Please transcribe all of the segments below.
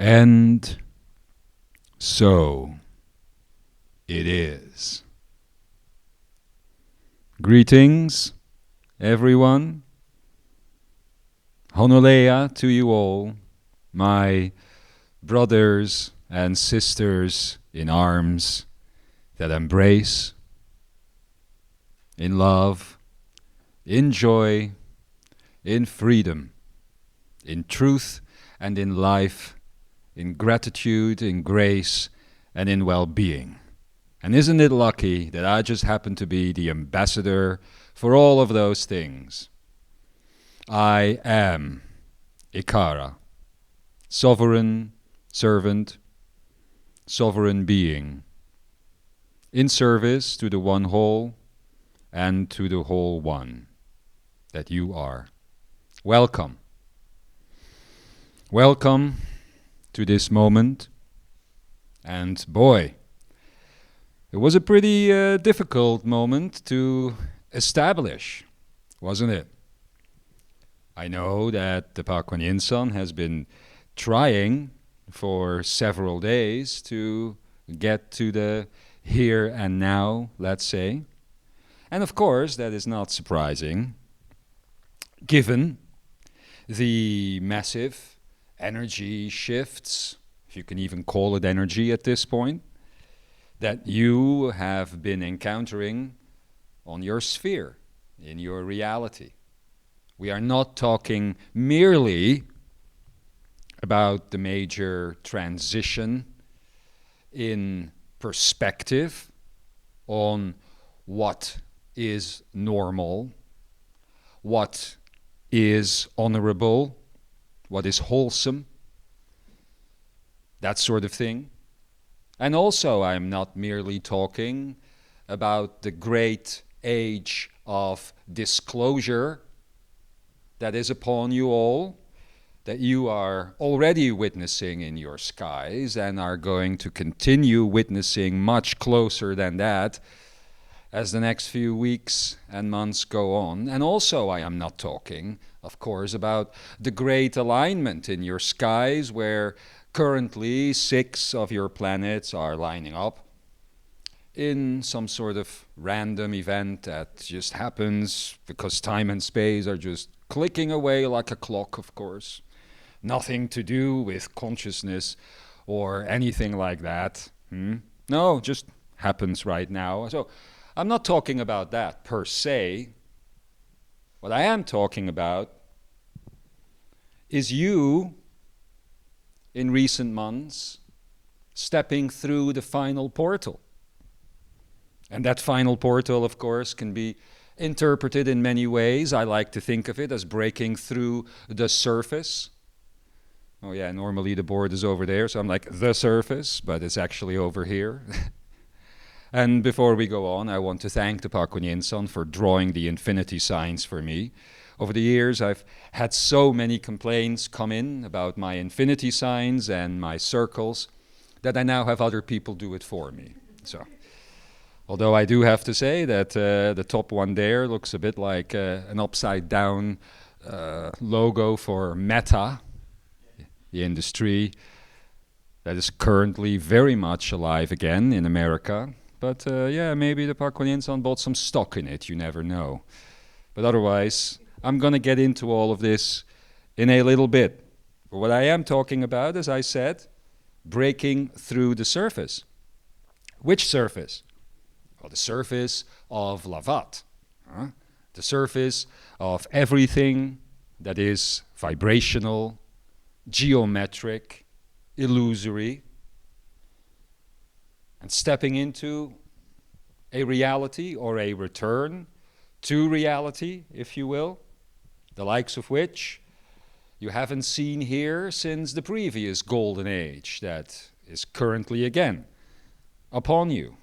And so it is. Greetings, everyone. Honolea to you all, my brothers and sisters in arms that embrace, in love, in joy, in freedom, in truth and in life, in gratitude, in grace, and in well-being. And isn't it lucky that I just happen to be the ambassador for all of those things? I am Ekara, sovereign servant, sovereign being, in service to the one whole and to the whole one that you are. Welcome. Welcome to this moment. And boy, it was a pretty difficult moment to establish, wasn't it? I know that the Pakuan Yinsan has been trying for several days to get to the here and now, let's say. And of course, that is not surprising, given the massive energy shifts, if you can even call it energy at this point, that you have been encountering on your sphere, in your reality. We are not talking merely about the major transition in perspective on what is normal, what is honorable, what is wholesome, that sort of thing. And also, I'm not merely talking about the great age of disclosure that is upon you all, that you are already witnessing in your skies and are going to continue witnessing much closer than that as the next few weeks and months go on. And also, I am not talking, of course, about the great alignment in your skies where currently 6 of your planets are lining up in some sort of random event that just happens because time and space are just clicking away like a clock, of course. Nothing to do with consciousness or anything like that. No, just happens right now. So I'm not talking about that per se. What I am talking about is you, in recent months, stepping through the final portal. And that final portal, of course, can be interpreted in many ways. I like to think of it as breaking through the surface. Oh yeah, normally the board is over there, so I'm like, the surface, but it's actually over here. And before we go on, I want to thank the Pakuan Yinsan for drawing the infinity signs for me. Over the years, I've had so many complaints come in about my infinity signs and my circles that I now have other people do it for me. So, although I do have to say that the top one there looks a bit like an upside down logo for Meta, the industry that is currently very much alive again in America. But yeah, maybe the Pakuan Yinsan bought some stock in it, you never know. But otherwise, I'm going to get into all of this in a little bit. But what I am talking about, as I said, breaking through the surface. Which surface? Well, the surface of Lavat. The surface of everything that is vibrational, geometric, illusory, and stepping into a reality or a return to reality, if you will, the likes of which you haven't seen here since the previous golden age that is currently again upon you.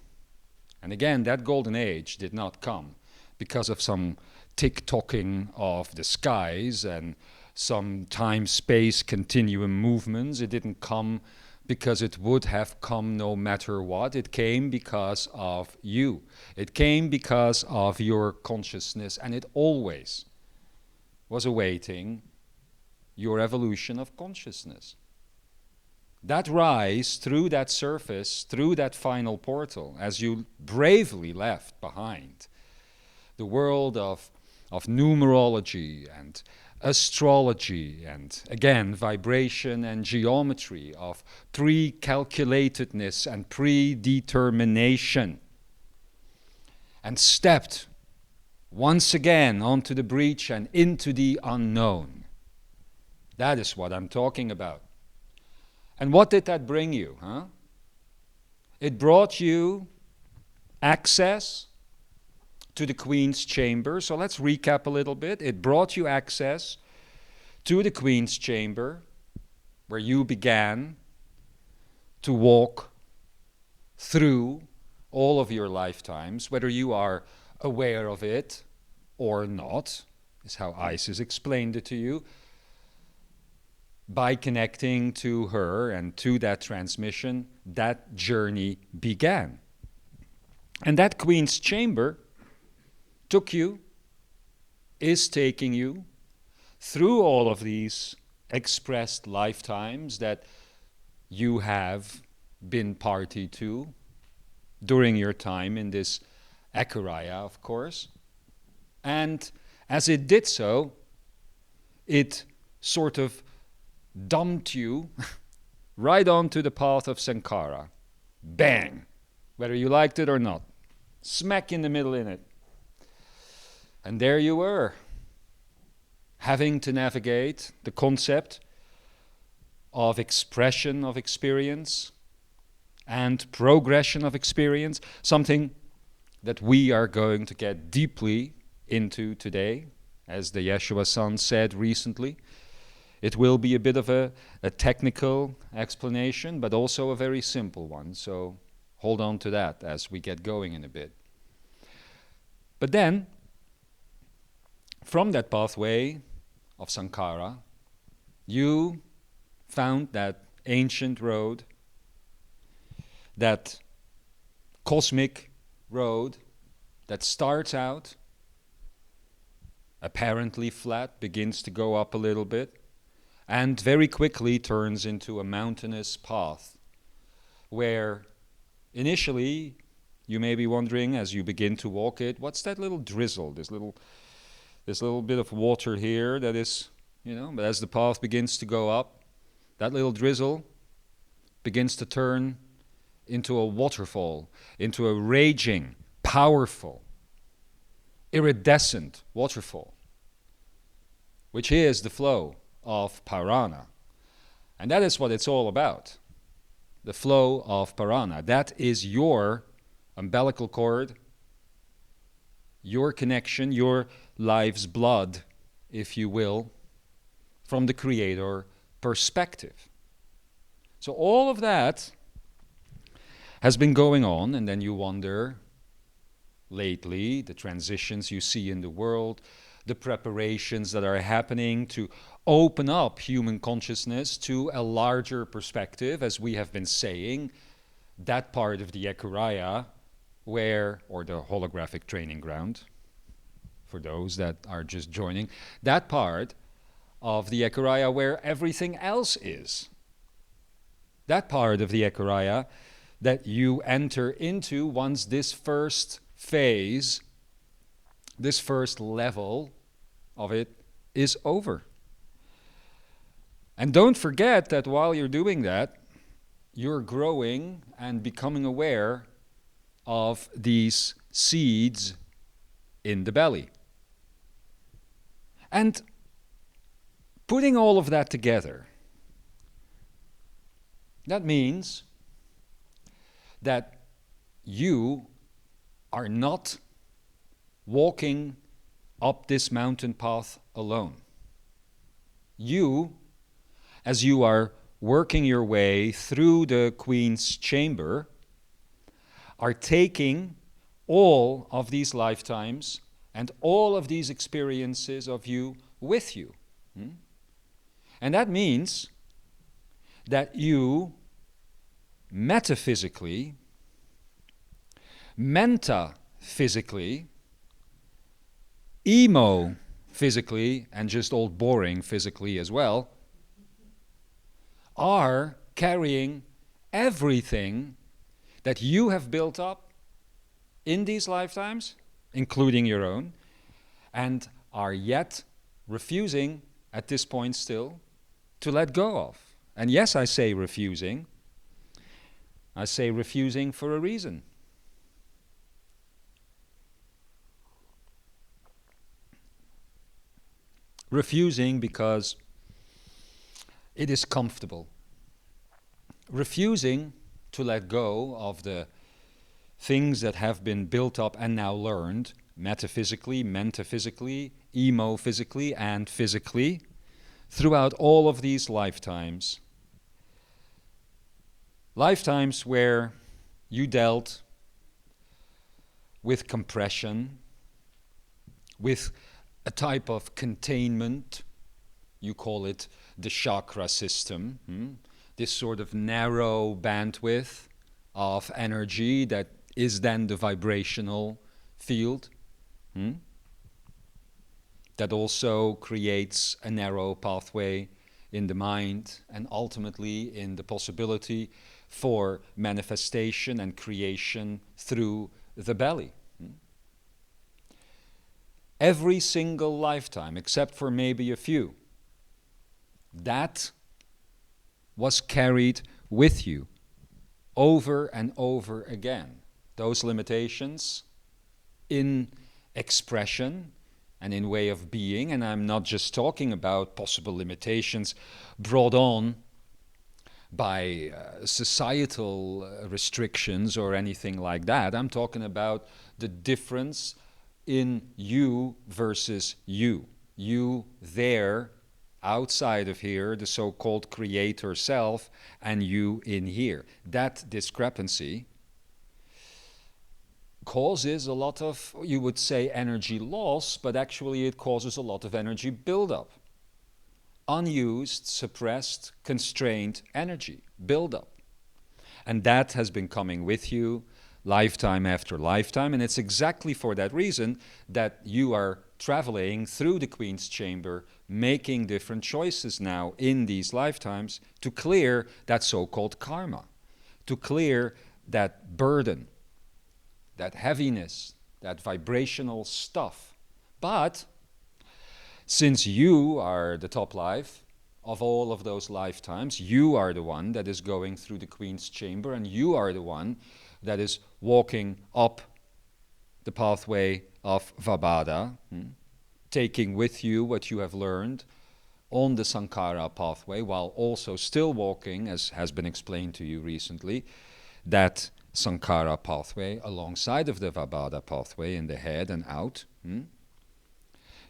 And again, that golden age did not come because of some tick-tocking of the skies and some time-space continuum movements. It didn't come because it would have come no matter what. It came because of you. It came because of your consciousness, and it always was awaiting your evolution of consciousness. that rise through that surface, through that final portal, as you bravely left behind the world of numerology and astrology and, again, vibration and geometry, of pre-calculatedness and predetermination, and stepped once again onto the breach and into the unknown. That is what I'm talking about. And what did that bring you, huh? It brought you access to the Queen's chamber. So let's recap a little bit. It brought you access to the Queen's chamber, where you began to walk through all of your lifetimes, whether you are aware of it or not, is how Isis explained it to you. By connecting to her and to that transmission, that journey began. And that Queen's chamber took you, is taking you, through all of these expressed lifetimes that you have been party to during your time in this Ekara, of course. And as it did so, it sort of dumped you right onto the path of Sankara. Bang! Whether you liked it or not. Smack in the middle in it. And there you were, having to navigate the concept of expression of experience and progression of experience, something that we are going to get deeply into today. As the Yeshua-san said recently, it will be a bit of a technical explanation, but also a very simple one. So hold on to that as we get going in a bit. But then, from that pathway of Sankara, you found that ancient road, that cosmic road that starts out apparently flat, begins to go up a little bit, and very quickly turns into a mountainous path, where initially you may be wondering as you begin to walk it, what's that little drizzle, this little bit of water here that is, but as the path begins to go up, that little drizzle begins to turn into a waterfall, into a raging, powerful, iridescent waterfall, which is the flow of Parana. And that is what it's all about, the flow of Parana. That is your umbilical cord, your connection, your life's blood, if you will, from the Creator perspective. So all of that has been going on, and then you wonder, lately, the transitions you see in the world, the preparations that are happening to open up human consciousness to a larger perspective, as we have been saying, that part of the Ekara, or the holographic training ground, for those that are just joining, that part of the Ekara where everything else is. That part of the Ekara that you enter into once this first phase, this first level of it is over. And don't forget that while you're doing that, you're growing and becoming aware of these seeds in the belly. And putting all of that together, that means that you are not walking up this mountain path alone. You, as you are working your way through the Queen's chamber, are taking all of these lifetimes and all of these experiences of you with you. And that means that you metaphysically, mentaphysically, emo-physically, and just old boring physically as well, are carrying everything that you have built up in these lifetimes, including your own, and are yet refusing at this point still to let go of. And yes, I say refusing. I say refusing for a reason. Refusing because it is comfortable. Refusing to let go of the things that have been built up and now learned metaphysically, mentaphysically, emophysically, and physically throughout all of these lifetimes. Lifetimes where you dealt with compression, with a type of containment, you call it the chakra system, this sort of narrow bandwidth of energy that is then the vibrational field, that also creates a narrow pathway in the mind and ultimately in the possibility for manifestation and creation through the belly. Every single lifetime, except for maybe a few, that was carried with you over and over again. Those limitations in expression and in way of being, and I'm not just talking about possible limitations brought on by societal restrictions or anything like that. I'm talking about the difference in you versus you. You there, outside of here, the so-called creator self, and you in here. That discrepancy causes a lot of, you would say, energy loss, but actually it causes a lot of energy buildup. Unused, suppressed, constrained energy buildup. And that has been coming with you lifetime after lifetime, and it's exactly for that reason that you are traveling through the Queen's Chamber, making different choices now in these lifetimes to clear that so-called karma, to clear that burden, that heaviness, that vibrational stuff. But since you are the top life of all of those lifetimes, you are the one that is going through the Queen's Chamber, and you are the one that is walking up the pathway of Vabhada, taking with you what you have learned on the Sankara pathway, while also still walking, as has been explained to you recently, that Sankara pathway alongside of the Vabhada pathway in the head and out.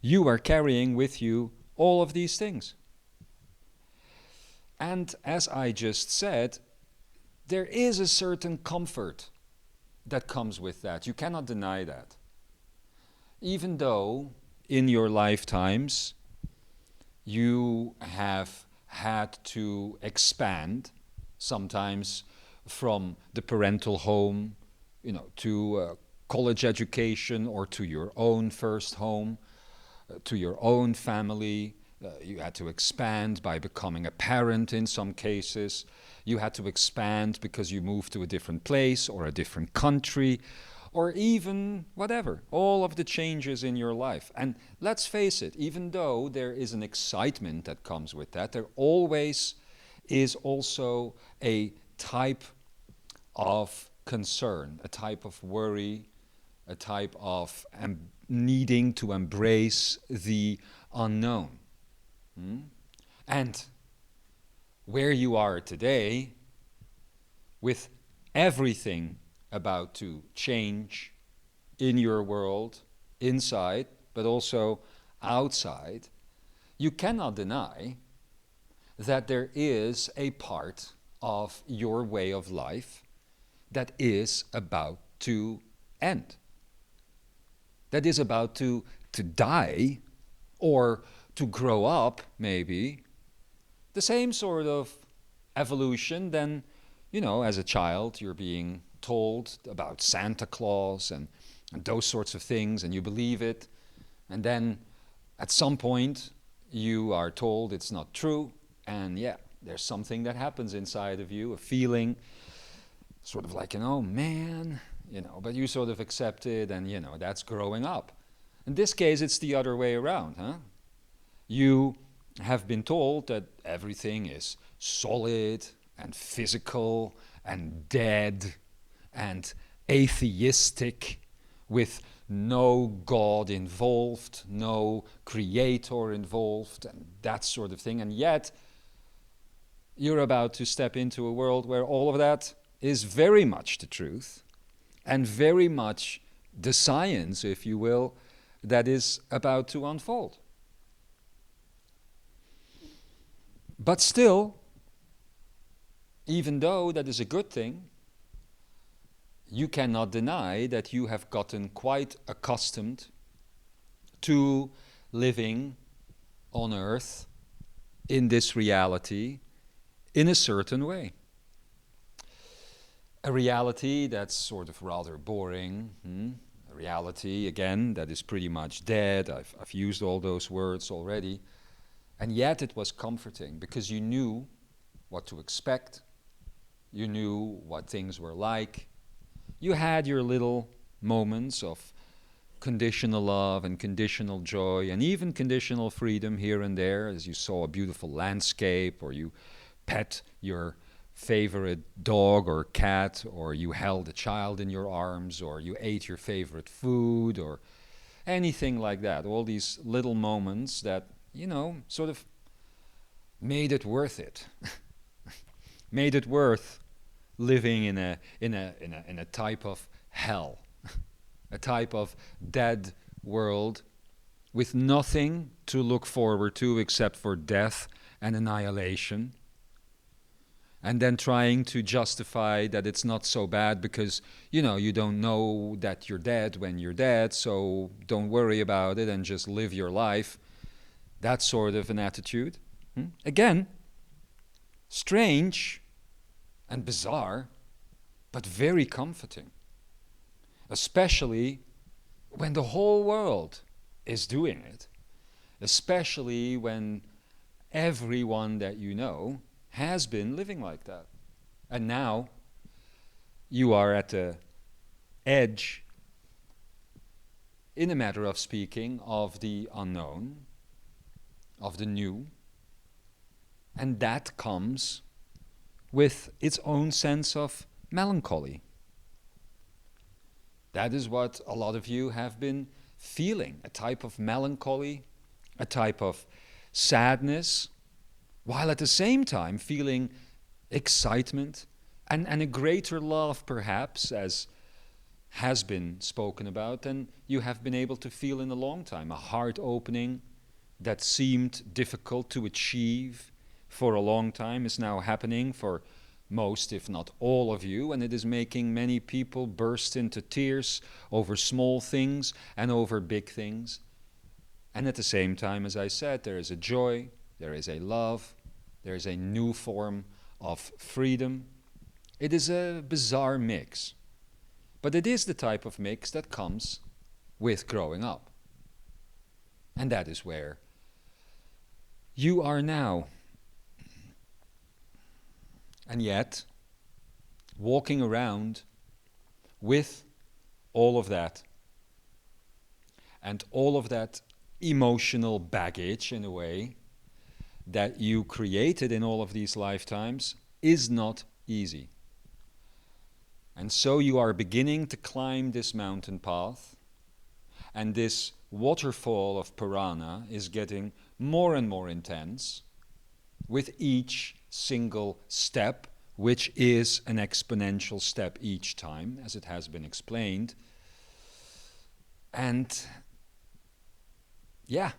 You are carrying with you all of these things. And as I just said, there is a certain comfort that comes with that. You cannot deny that. Even though in your lifetimes you have had to expand, sometimes from the parental home, to college education or to your own first home, to your own family. You had to expand by becoming a parent in some cases. You had to expand because you moved to a different place or a different country, or even whatever, all of the changes in your life. And let's face it, even though there is an excitement that comes with that, there always is also a type of concern, a type of worry, a type of needing to embrace the unknown. And where you are today, with everything about to change in your world, inside, but also outside, you cannot deny that there is a part of your way of life that is about to end, that is about to die, or to grow up, maybe. The same sort of evolution then, as a child, you're being told about Santa Claus and those sorts of things, and you believe it. And then at some point, you are told it's not true, and there's something that happens inside of you, a feeling, sort of like, man, but you sort of accept it, and, that's growing up. In this case, it's the other way around, huh? You have been told that everything is solid and physical and dead and atheistic, with no God involved, no creator involved, and that sort of thing. And yet, you're about to step into a world where all of that is very much the truth and very much the science, if you will, that is about to unfold. But still, even though that is a good thing, you cannot deny that you have gotten quite accustomed to living on Earth in this reality in a certain way. A reality that's sort of rather boring, a reality, again, that is pretty much dead. I've used all those words already. And yet it was comforting because you knew what to expect. You knew what things were like. You had your little moments of conditional love and conditional joy and even conditional freedom here and there, as you saw a beautiful landscape, or you pet your favorite dog or cat, or you held a child in your arms, or you ate your favorite food, or anything like that. All these little moments that, sort of made it worth it. Made it worth living in a type of hell, a type of dead world with nothing to look forward to except for death and annihilation, and then trying to justify that it's not so bad because, you don't know that you're dead when you're dead, so don't worry about it and just live your life. That sort of an attitude. Again, strange and bizarre, but very comforting. Especially when the whole world is doing it. Especially when everyone that you know has been living like that. And now you are at the edge, in a matter of speaking, of the unknown, of the new. And that comes with its own sense of melancholy. That is what a lot of you have been feeling, a type of melancholy, a type of sadness, while at the same time feeling excitement and a greater love, perhaps, as has been spoken about, than you have been able to feel in a long time. A heart opening that seemed difficult to achieve for a long time is now happening for most, if not all of you, and it is making many people burst into tears over small things and over big things. And at the same time, as I said, there is a joy, there is a love, there is a new form of freedom. It is a bizarre mix, but it is the type of mix that comes with growing up. And that is where you are now. And yet, walking around with all of that, and all of that emotional baggage, in a way, that you created in all of these lifetimes, is not easy. And so you are beginning to climb this mountain path, and this waterfall of Purana is getting more and more intense with each single step, which is an exponential step each time, as it has been explained. And yeah,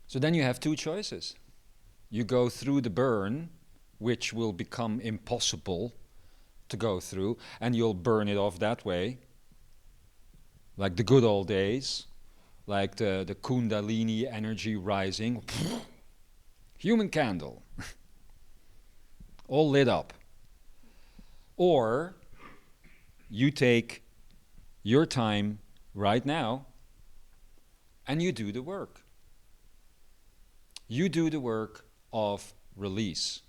so then you have two choices. You go through the burn, which will become impossible to go through, and you'll burn it off that way, like the good old days, like the Kundalini energy rising, human candle, all lit up. Or you take your time right now and you do the work. You do the work of release.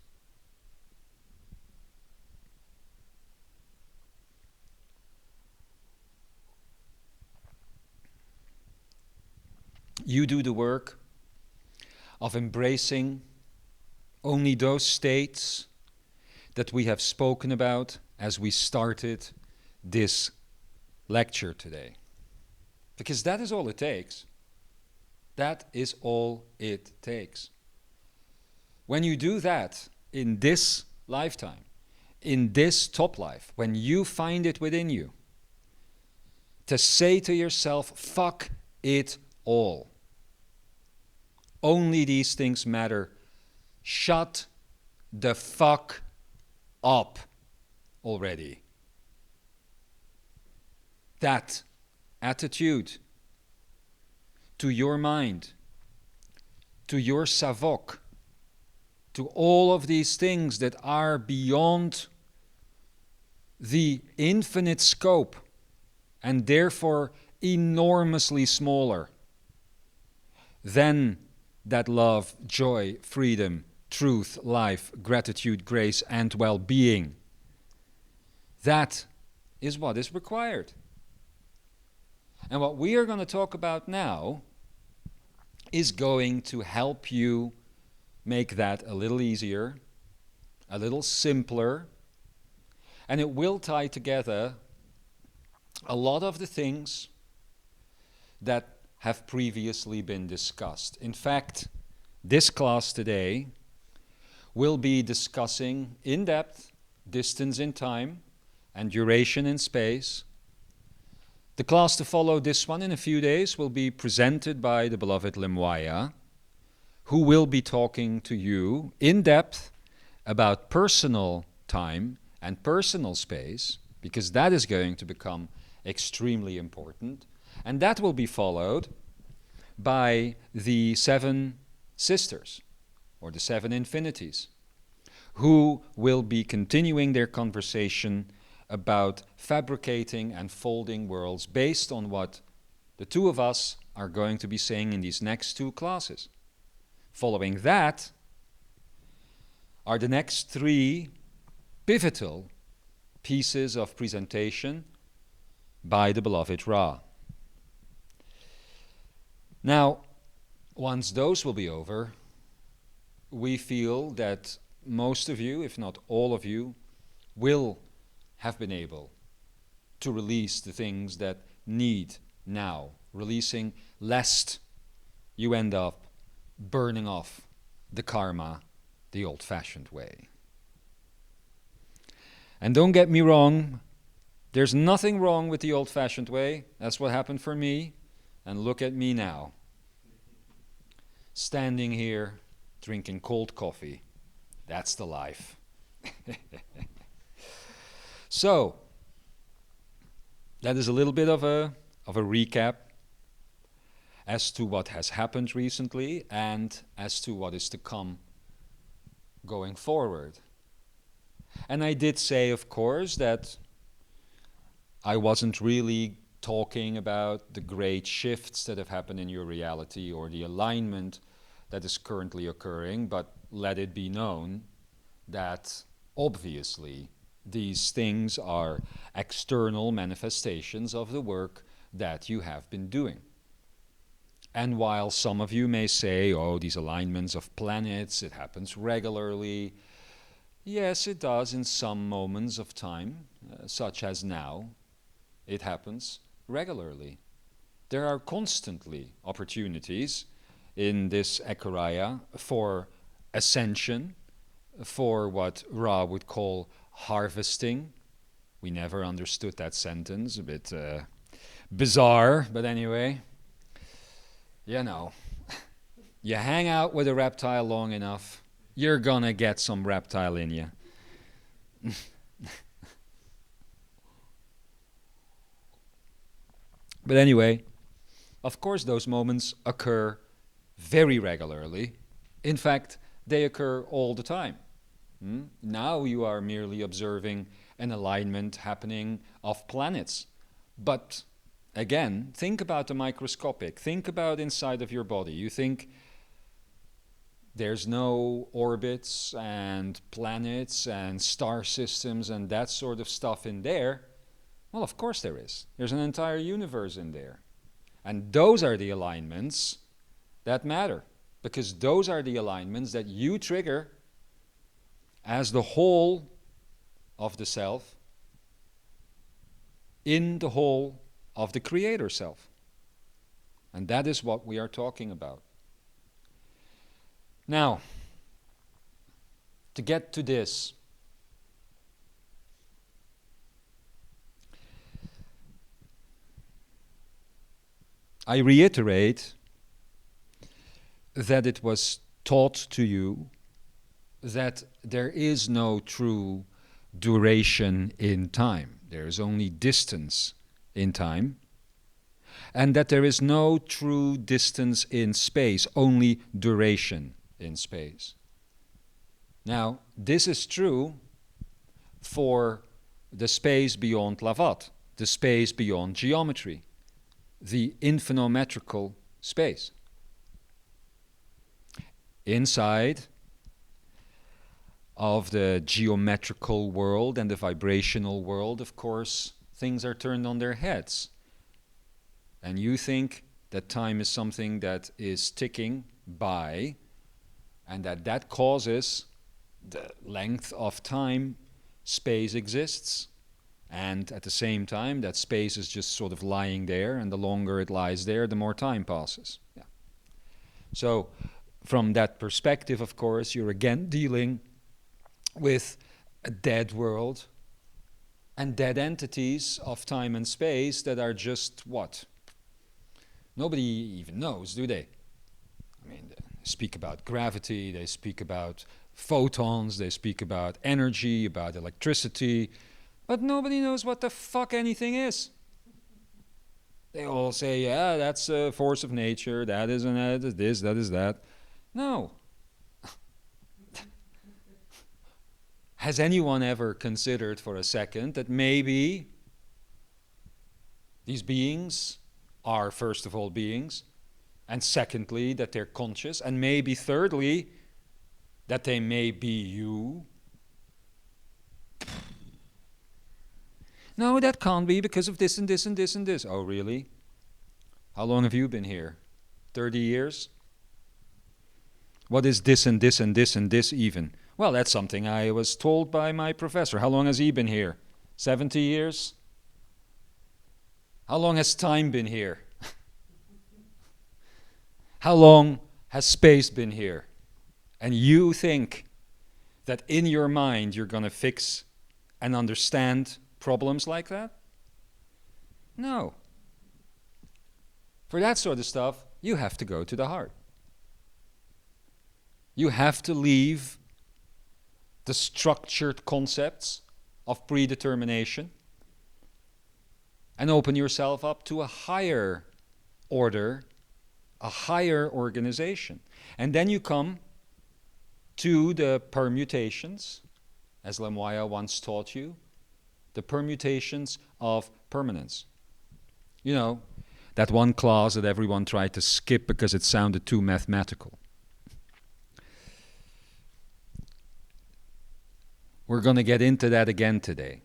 You do the work of embracing only those states that we have spoken about as we started this lecture today. Because that is all it takes. That is all it takes. When you do that in this lifetime, in this top life, when you find it within you, to say to yourself, fuck it all. Only these things matter. Shut the fuck up already. That attitude to your mind, to your savok, to all of these things that are beyond the infinite scope and therefore enormously smaller than that love, joy, freedom, truth, life, gratitude, grace, and well-being. That is what is required. And what we are going to talk about now is going to help you make that a little easier, a little simpler, and it will tie together a lot of the things that have previously been discussed. In fact, this class today will be discussing in depth distance in time and duration in space. The class to follow this one in a few days will be presented by the beloved Imzaia, who will be talking to you in depth about personal time and personal space, because that is going to become extremely important. And that will be followed by the 7 sisters, or the 7 infinities, who will be continuing their conversation about fabricating and folding worlds based on what the 2 of us are going to be saying in these next 2 classes. Following that are the next 3 pivotal pieces of presentation by the beloved Ra. Now, once those will be over, we feel that most of you, if not all of you, will have been able to release the things that need now releasing, lest you end up burning off the karma the old-fashioned way. And don't get me wrong, there's nothing wrong with the old-fashioned way. That's what happened for me. And look at me now, standing here, drinking cold coffee. That's the life. So, that is a little bit of a recap as to what has happened recently and as to what is to come going forward. And I did say, of course, that I wasn't really talking about the great shifts that have happened in your reality or the alignment that is currently occurring, but let it be known that obviously these things are external manifestations of the work that you have been doing. And while some of you may say, oh, these alignments of planets, it happens regularly, yes, it does in some moments of time, such as now. It happens regularly. There are constantly opportunities in this Ekara for ascension, for what Ra would call harvesting. We never understood that sentence, a bit bizarre, but anyway, you know, you hang out with a reptile long enough, you're gonna get some reptile in you. But anyway, of course those moments occur very regularly. In fact, they occur all the time. Now you are merely observing an alignment happening of planets. But again, think about the microscopic. Think about inside of your body. You think there's no orbits and planets and star systems and that sort of stuff in there. Well, of course there is. There's an entire universe in there. And those are the alignments that matter, because those are the alignments that you trigger as the whole of the self in the whole of the creator self. And that is what we are talking about. Now, to get to this, I reiterate that it was taught to you that there is no true duration in time. There is only distance in time. And that there is no true distance in space, only duration in space. Now, this is true for the space beyond Lavat, the space beyond geometry, the infinometrical space. Inside of the geometrical world and the vibrational world, of course, things are turned on their heads. And you think that time is something that is ticking by, and that causes the length of time space exists, and at the same time that space is just sort of lying there, and the longer it lies there, the more time passes. Yeah. So from that perspective, of course, you're again dealing with a dead world and dead entities of time and space that are just what? Nobody even knows, do they? I mean, they speak about gravity, they speak about photons, they speak about energy, about electricity, but nobody knows what the fuck anything is. They all say, yeah, that's a force of nature, that is this, that is that. No. Has anyone ever considered for a second that maybe these beings are, first of all, beings, and secondly, that they're conscious, and maybe thirdly, that they may be you? No, that can't be because of this and this and this and this. Oh, really? How long have you been here? 30 years? What is this and this and this and this even? Well, that's something I was told by my professor. How long has he been here? 70 years? How long has time been here? How long has space been here? And you think that in your mind you're going to fix and understand problems like that? No. For that sort of stuff, you have to go to the heart. You have to leave the structured concepts of predetermination and open yourself up to a higher order, a higher organization. And then you come to the permutations, as Imzaia once taught you, the permutations of permanence. You know, that one class that everyone tried to skip because it sounded too mathematical. We're going to get into that again today.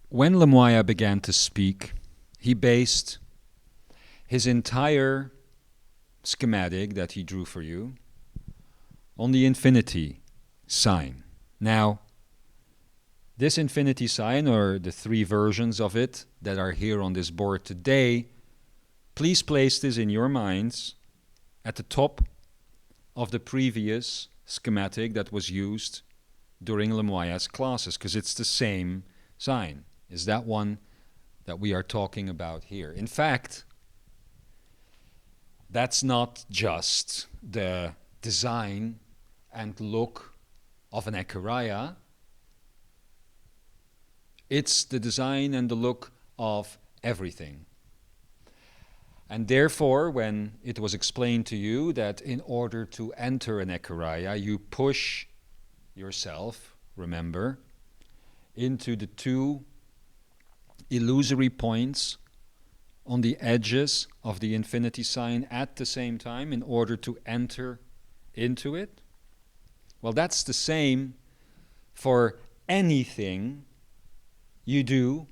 When Imzaia began to speak, he based his entire schematic that he drew for you on the infinity sign. Now, this infinity sign, or the three versions of it that are here on this board today, please place this in your minds at the top of the previous schematic that was used during Imzaia's classes, because it's the same sign. Is that one that we are talking about here? In fact, that's not just the design and look of an Ekara. It's the design and the look of everything. And therefore, when it was explained to you that in order to enter an Ekara, you push yourself remember, into the two illusory points on the edges of the infinity sign at the same time in order to enter into it? Well, that's the same for anything you do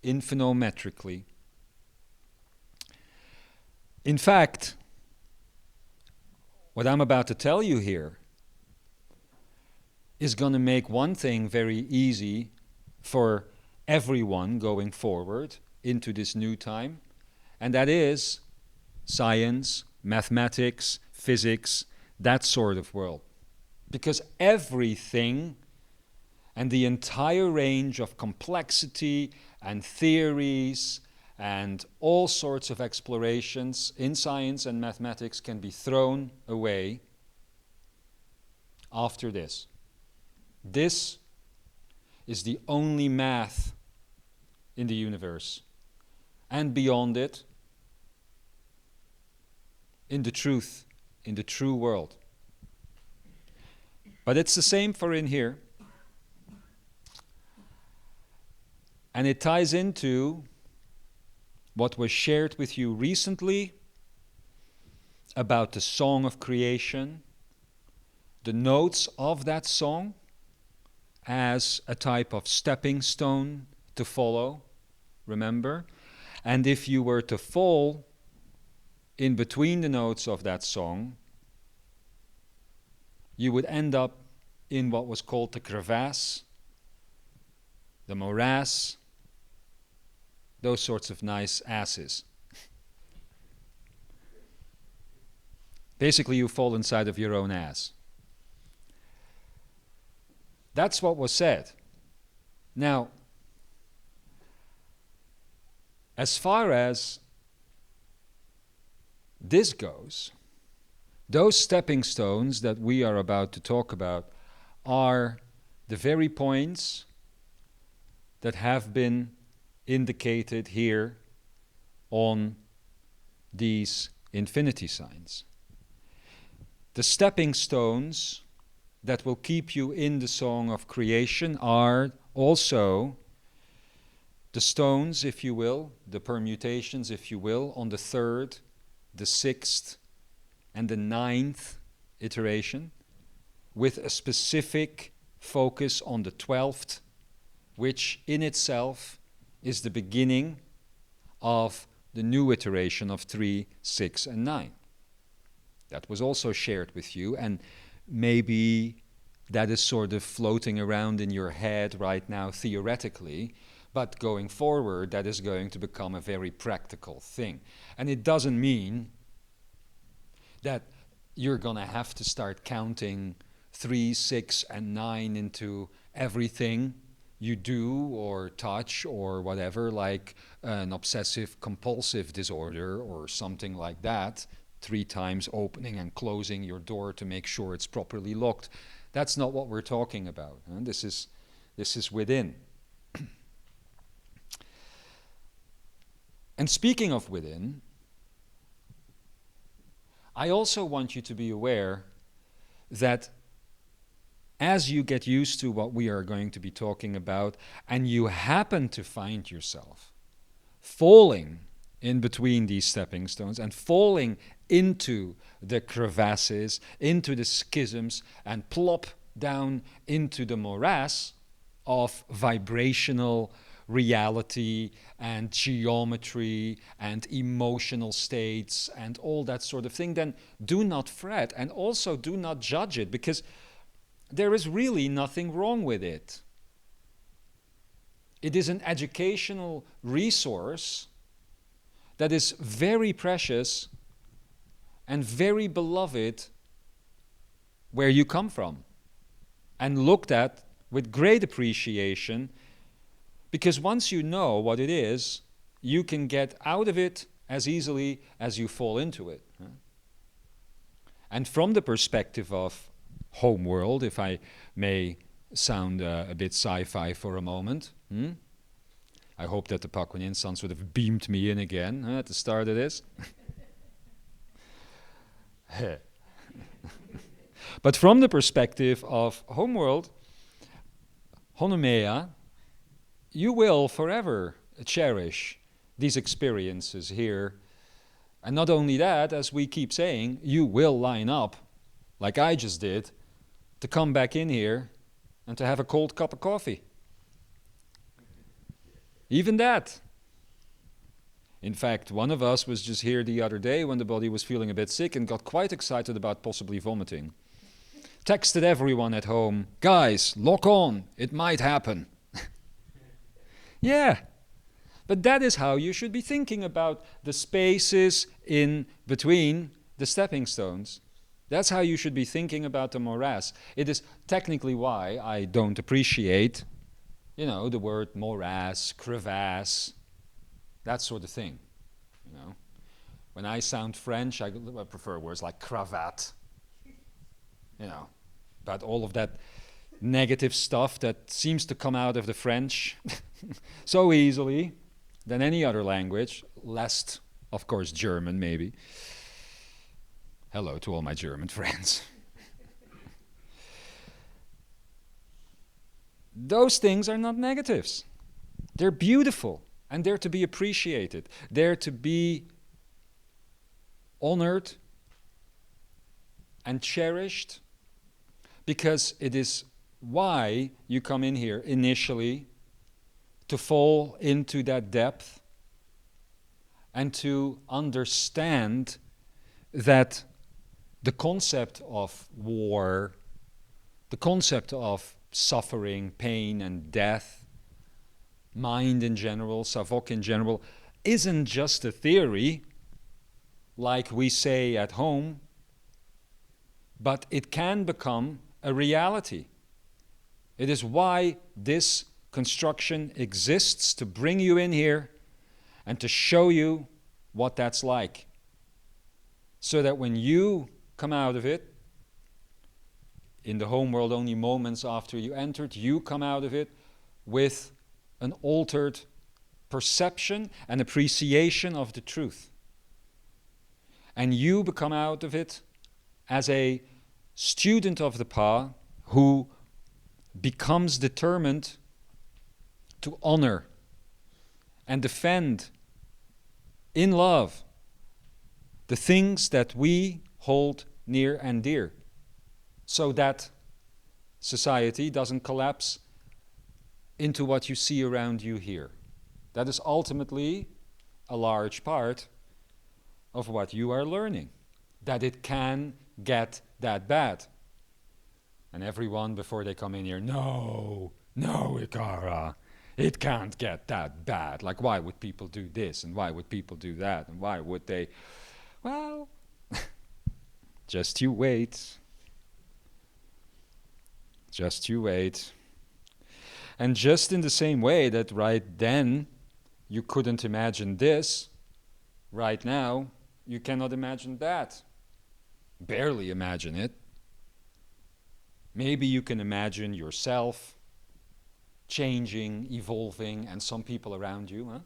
infinitometrically. In fact, what I'm about to tell you here is going to make one thing very easy for everyone going forward into this new time, and that is science, mathematics, physics, that sort of world. Because everything and the entire range of complexity and theories and all sorts of explorations in science and mathematics can be thrown away after this. This is the only math in the universe, and beyond it, in the truth, in the true world. But it's the same for in here. And it ties into what was shared with you recently about the song of creation, the notes of that song as a type of stepping stone to follow, remember? And if you were to fall in between the notes of that song, you would end up in what was called the crevasse, the morass, those sorts of nice asses. Basically, you fall inside of your own ass. That's what was said. Now, as far as this goes, those stepping stones that we are about to talk about are the very points that have been indicated here on these infinity signs. The stepping stones that will keep you in the song of creation are also the stones, if you will, the permutations, if you will, on the third, the sixth, and the ninth iteration, with a specific focus on the 12th, which in itself is the beginning of the new iteration of 3, 6, and 9. That was also shared with you, and maybe that is sort of floating around in your head right now theoretically, but going forward that is going to become a very practical thing. And it doesn't mean that you're going to have to start counting 3, 6, and 9 into everything you do or touch or whatever, like an obsessive compulsive disorder or something like that, 3 times opening and closing your door to make sure it's properly locked. That's not what we're talking about. This is within. And speaking of within, I also want you to be aware that as you get used to what we are going to be talking about, and you happen to find yourself falling in between these stepping stones and falling into the crevasses, into the schisms, and plop down into the morass of vibrational reality and geometry and emotional states and all that sort of thing, then do not fret, and also do not judge it, because there is really nothing wrong with it. It is an educational resource that is very precious and very beloved where you come from, and looked at with great appreciation, because once you know what it is, you can get out of it as easily as you fall into it. And from the perspective of homeworld, if I may sound a bit sci-fi for a moment, I hope that the Pakuan San sort of beamed me in again at the start of this. But from the perspective of homeworld, Honomea, you will forever cherish these experiences here. And not only that, as we keep saying, you will line up, like I just did, to come back in here and to have a cold cup of coffee. Even that. In fact, one of us was just here the other day when the body was feeling a bit sick and got quite excited about possibly vomiting. Texted everyone at home, guys, lock on, it might happen. Yeah, but that is how you should be thinking about the spaces in between the stepping stones. That's how you should be thinking about the morass. It is technically why I don't appreciate, the word morass, crevasse, that sort of thing. When I sound French, I prefer words like cravat. About all of that negative stuff that seems to come out of the French so easily than any other language, lest, of course, German, maybe. Hello to all my German friends. Those things are not negatives. They're beautiful, and they're to be appreciated. They're to be honored and cherished, because it is why you come in here initially, to fall into that depth and to understand that the concept of war, the concept of suffering, pain and death, mind in general, Savok in general, isn't just a theory like we say at home, but it can become a reality. It is why this construction exists, to bring you in here and to show you what that's like. So that when you come out of it, in the home world only moments after you entered, you come out of it with an altered perception and appreciation of the truth. And you become out of it as a student of the Pa who becomes determined to honor and defend in love the things that we hold near and dear, so that society doesn't collapse into what you see around you here. That is ultimately a large part of what you are learning, that it can get that bad. And everyone, before they come in here, no, Ekara, it can't get that bad. Like, why would people do this, and why would people do that, and why would they? Well, just you wait. Just you wait. And just in the same way that right then you couldn't imagine this, right now you cannot imagine that. Barely imagine it. Maybe you can imagine yourself changing, evolving, and some people around you, huh?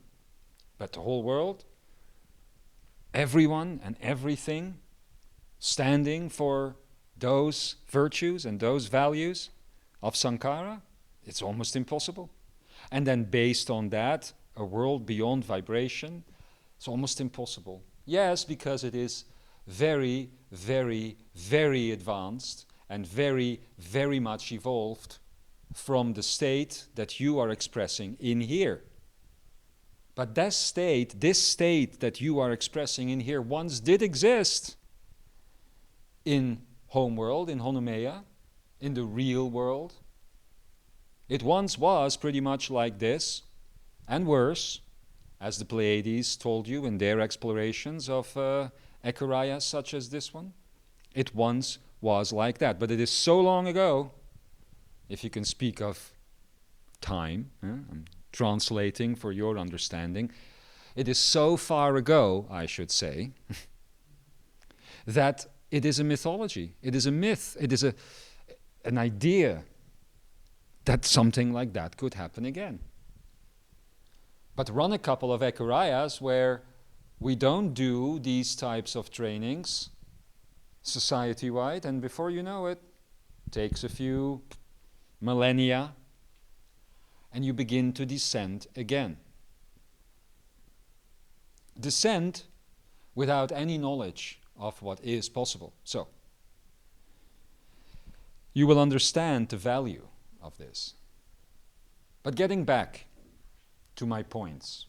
But the whole world, everyone and everything standing for those virtues and those values of Sankara, it's almost impossible. And then based on that, a world beyond vibration, it's almost impossible. Yes, because it is very, very, very advanced and very, very much evolved from the state that you are expressing in here. But this state that you are expressing in here once did exist in homeworld, in Honomea, in the real world. It once was pretty much like this, and worse, as the Pleiades told you in their explorations of Ekara such as this one. It once was like that, but it is so long ago, if you can speak of time, I'm translating for your understanding, it is so far ago, I should say, that it is a mythology, it is a myth, it is an idea that something like that could happen again. But run a couple of Ekarayas where we don't do these types of trainings society-wide, and before you know it, takes a few millennia, and you begin to descend again. Descend without any knowledge of what is possible. So, you will understand the value of this. But getting back to my points.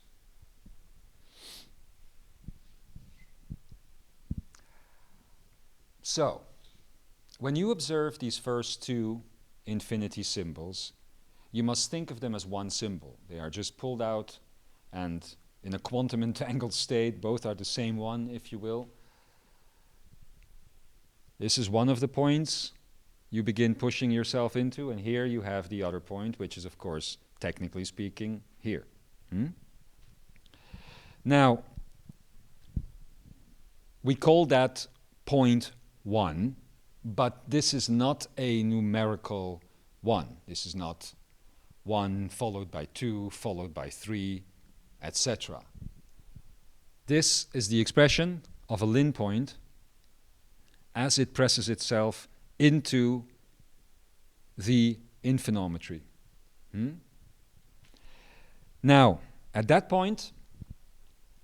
So, when you observe these first two infinity symbols, you must think of them as one symbol. They are just pulled out, and in a quantum entangled state, both are the same one, if you will. This is one of the points you begin pushing yourself into, and here you have the other point, which is, of course, technically speaking, here. Now, we call that point 1, but this is not a numerical 1. This is not 1 followed by 2, followed by 3, etc. This is the expression of a Lin point as it presses itself into the infinometry. Now, at that point,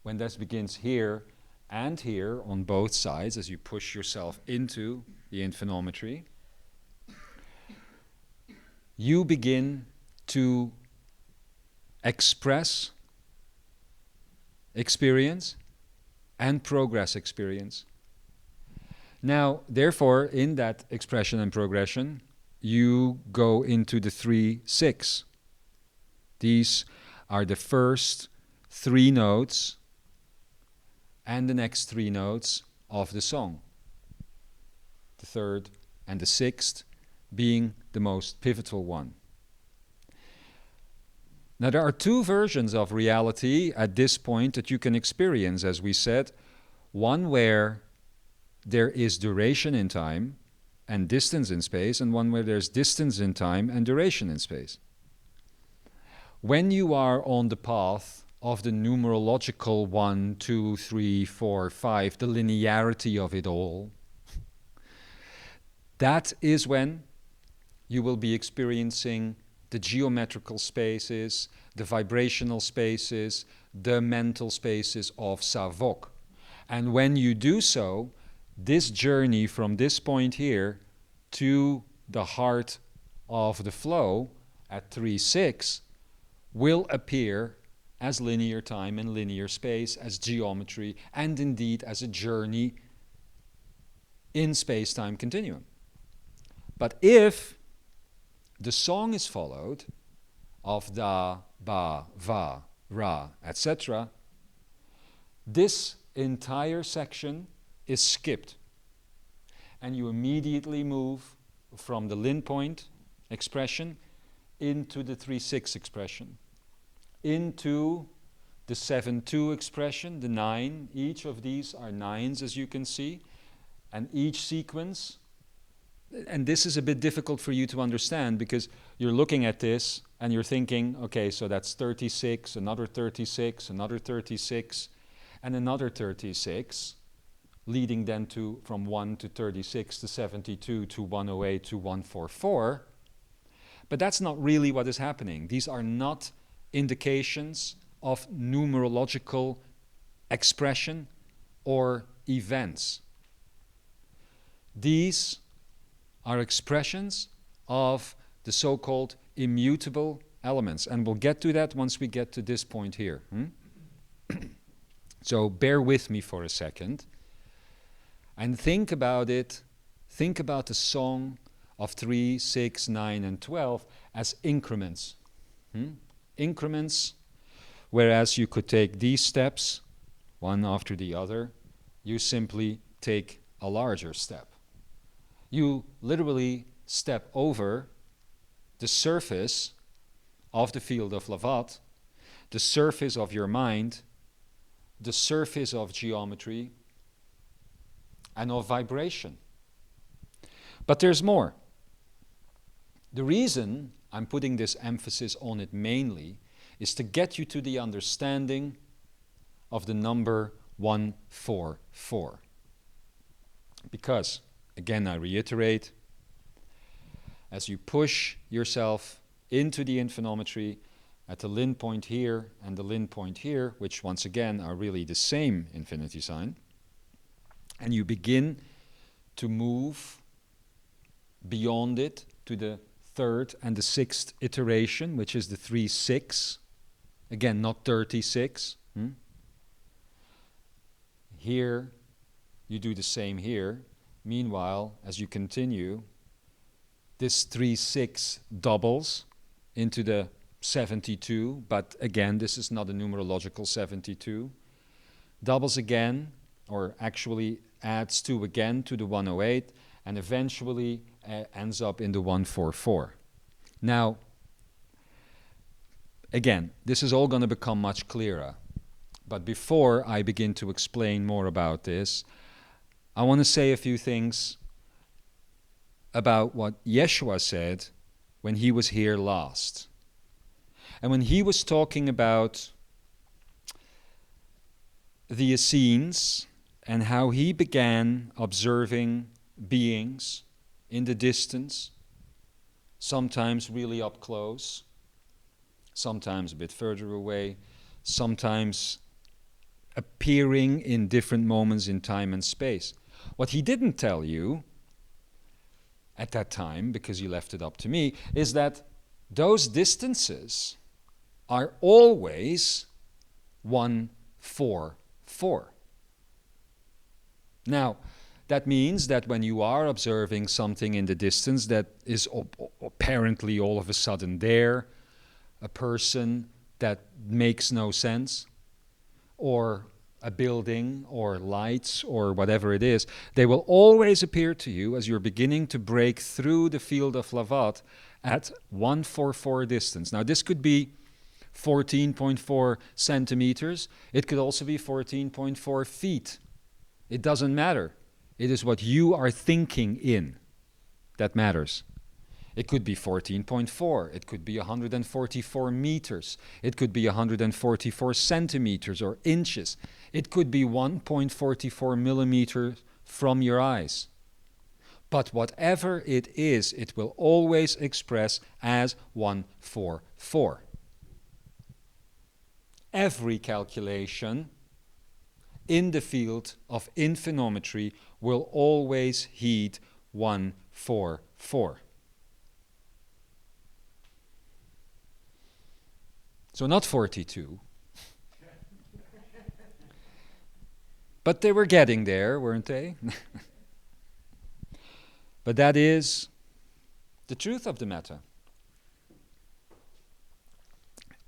when this begins here and here on both sides, as you push yourself into the infinometry, you begin to express experience and progress experience. Now, therefore, in that expression and progression, you go into the 3/6. These are the first 3 notes and the next 3 notes of the song. The third and the sixth being the most pivotal one. Now, there are 2 versions of reality at this point that you can experience, as we said. One where there is duration in time and distance in space, and one where there's distance in time and duration in space. When you are on the path of the numerological 1, 2, 3, 4, 5, the linearity of it all, that is when you will be experiencing the geometrical spaces, the vibrational spaces, the mental spaces of Savok. And when you do so, this journey from this point here to the heart of the flow at 3/6 will appear as linear time and linear space, as geometry, and indeed as a journey in space-time continuum. But if the song is followed of da, ba, va, ra, etc., this entire section is skipped, and you immediately move from the Lin point expression into the 3/6 expression, into the 7/2 expression, the 9. Each of these are 9s, as you can see, and each sequence, and this is a bit difficult for you to understand because you're looking at this and you're thinking, okay, so that's 36, another 36, another 36, and another 36, leading then to from 1 to 36 to 72 to 108 to 144. But that's not really what is happening. These are not indications of numerological expression or events. These are expressions of the so-called immutable elements, and we'll get to that once we get to this point here. So bear with me for a second and think about it. Think about the song of 3, 6, 9, and 12 as increments. Increments, whereas you could take these steps one after the other, you simply take a larger step. You literally step over the surface of the field of Lavat, the surface of your mind, the surface of geometry, and of vibration. But there's more. The reason I'm putting this emphasis on it mainly is to get you to the understanding of the number 144. Because, again, I reiterate, as you push yourself into the infinometry, at the Lin point here and the Lin point here, which once again are really the same infinity sign, and you begin to move beyond it to the third and the sixth iteration, which is the 3-6. Again, not 36. Here, you do the same here. Meanwhile, as you continue, this 3-6 doubles into the 72, but again, this is not a numerological 72. Doubles again, or actually adds 2 again to the 108, and eventually ends up in the 144. Now, again, this is all going to become much clearer. But before I begin to explain more about this, I want to say a few things about what Yeshua said when he was here last. And when he was talking about the Essenes and how he began observing beings in the distance, sometimes really up close, sometimes a bit further away, sometimes appearing in different moments in time and space. What he didn't tell you at that time, because you left it up to me, is that those distances are always 1, 4, 4. Now, that means that when you are observing something in the distance that is apparently all of a sudden there, a person that makes no sense, or a building, or lights, or whatever it is, they will always appear to you as you're beginning to break through the field of Lavat at 144 distance. Now, this could be 14.4 centimeters. It could also be 14.4 feet. It doesn't matter. It is what you are thinking in that matters. It could be 14.4. It could be 144 meters. It could be 144 centimeters or inches. It could be 1.44 millimeters from your eyes. But whatever it is, it will always express as 144. Every calculation in the field of infinometry will always heed 144. So not 42. But they were getting there, weren't they? But that is the truth of the matter.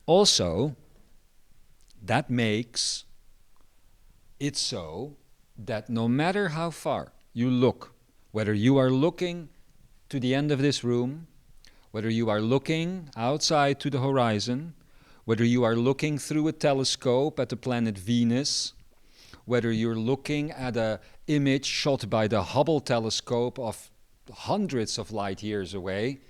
Also, that makes it so that no matter how far you look, whether you are looking to the end of this room, whether you are looking outside to the horizon, whether you are looking through a telescope at the planet Venus, whether you're looking at an image shot by the Hubble telescope of hundreds of light years away,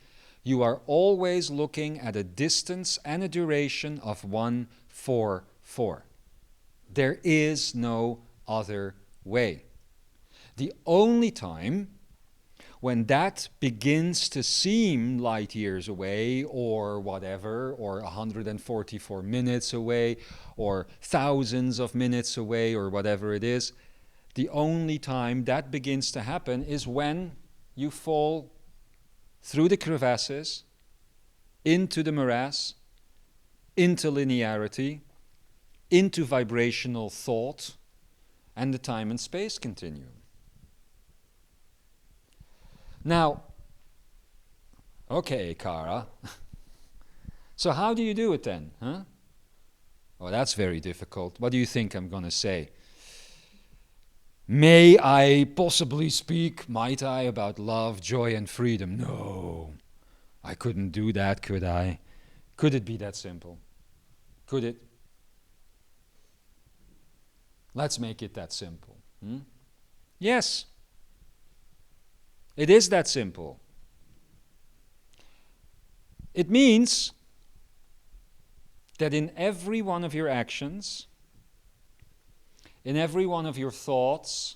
you are always looking at a distance and a duration of 144. There is no other way. The only time when that begins to seem light years away or whatever, or 144 minutes away, or thousands of minutes away, or whatever it is, the only time that begins to happen is when you fall through the crevasses, into the morass, into linearity, into vibrational thought, and the time and space continuum. Now, okay, Ekara, so how do you do it then? Huh? Oh, that's very difficult. What do you think I'm going to say? May I possibly speak, might I, about love, joy, and freedom? No, I couldn't do that, could I? Could it be that simple? Could it? Let's make it that simple. Yes. It is that simple. It means that in every one of your actions, in every one of your thoughts,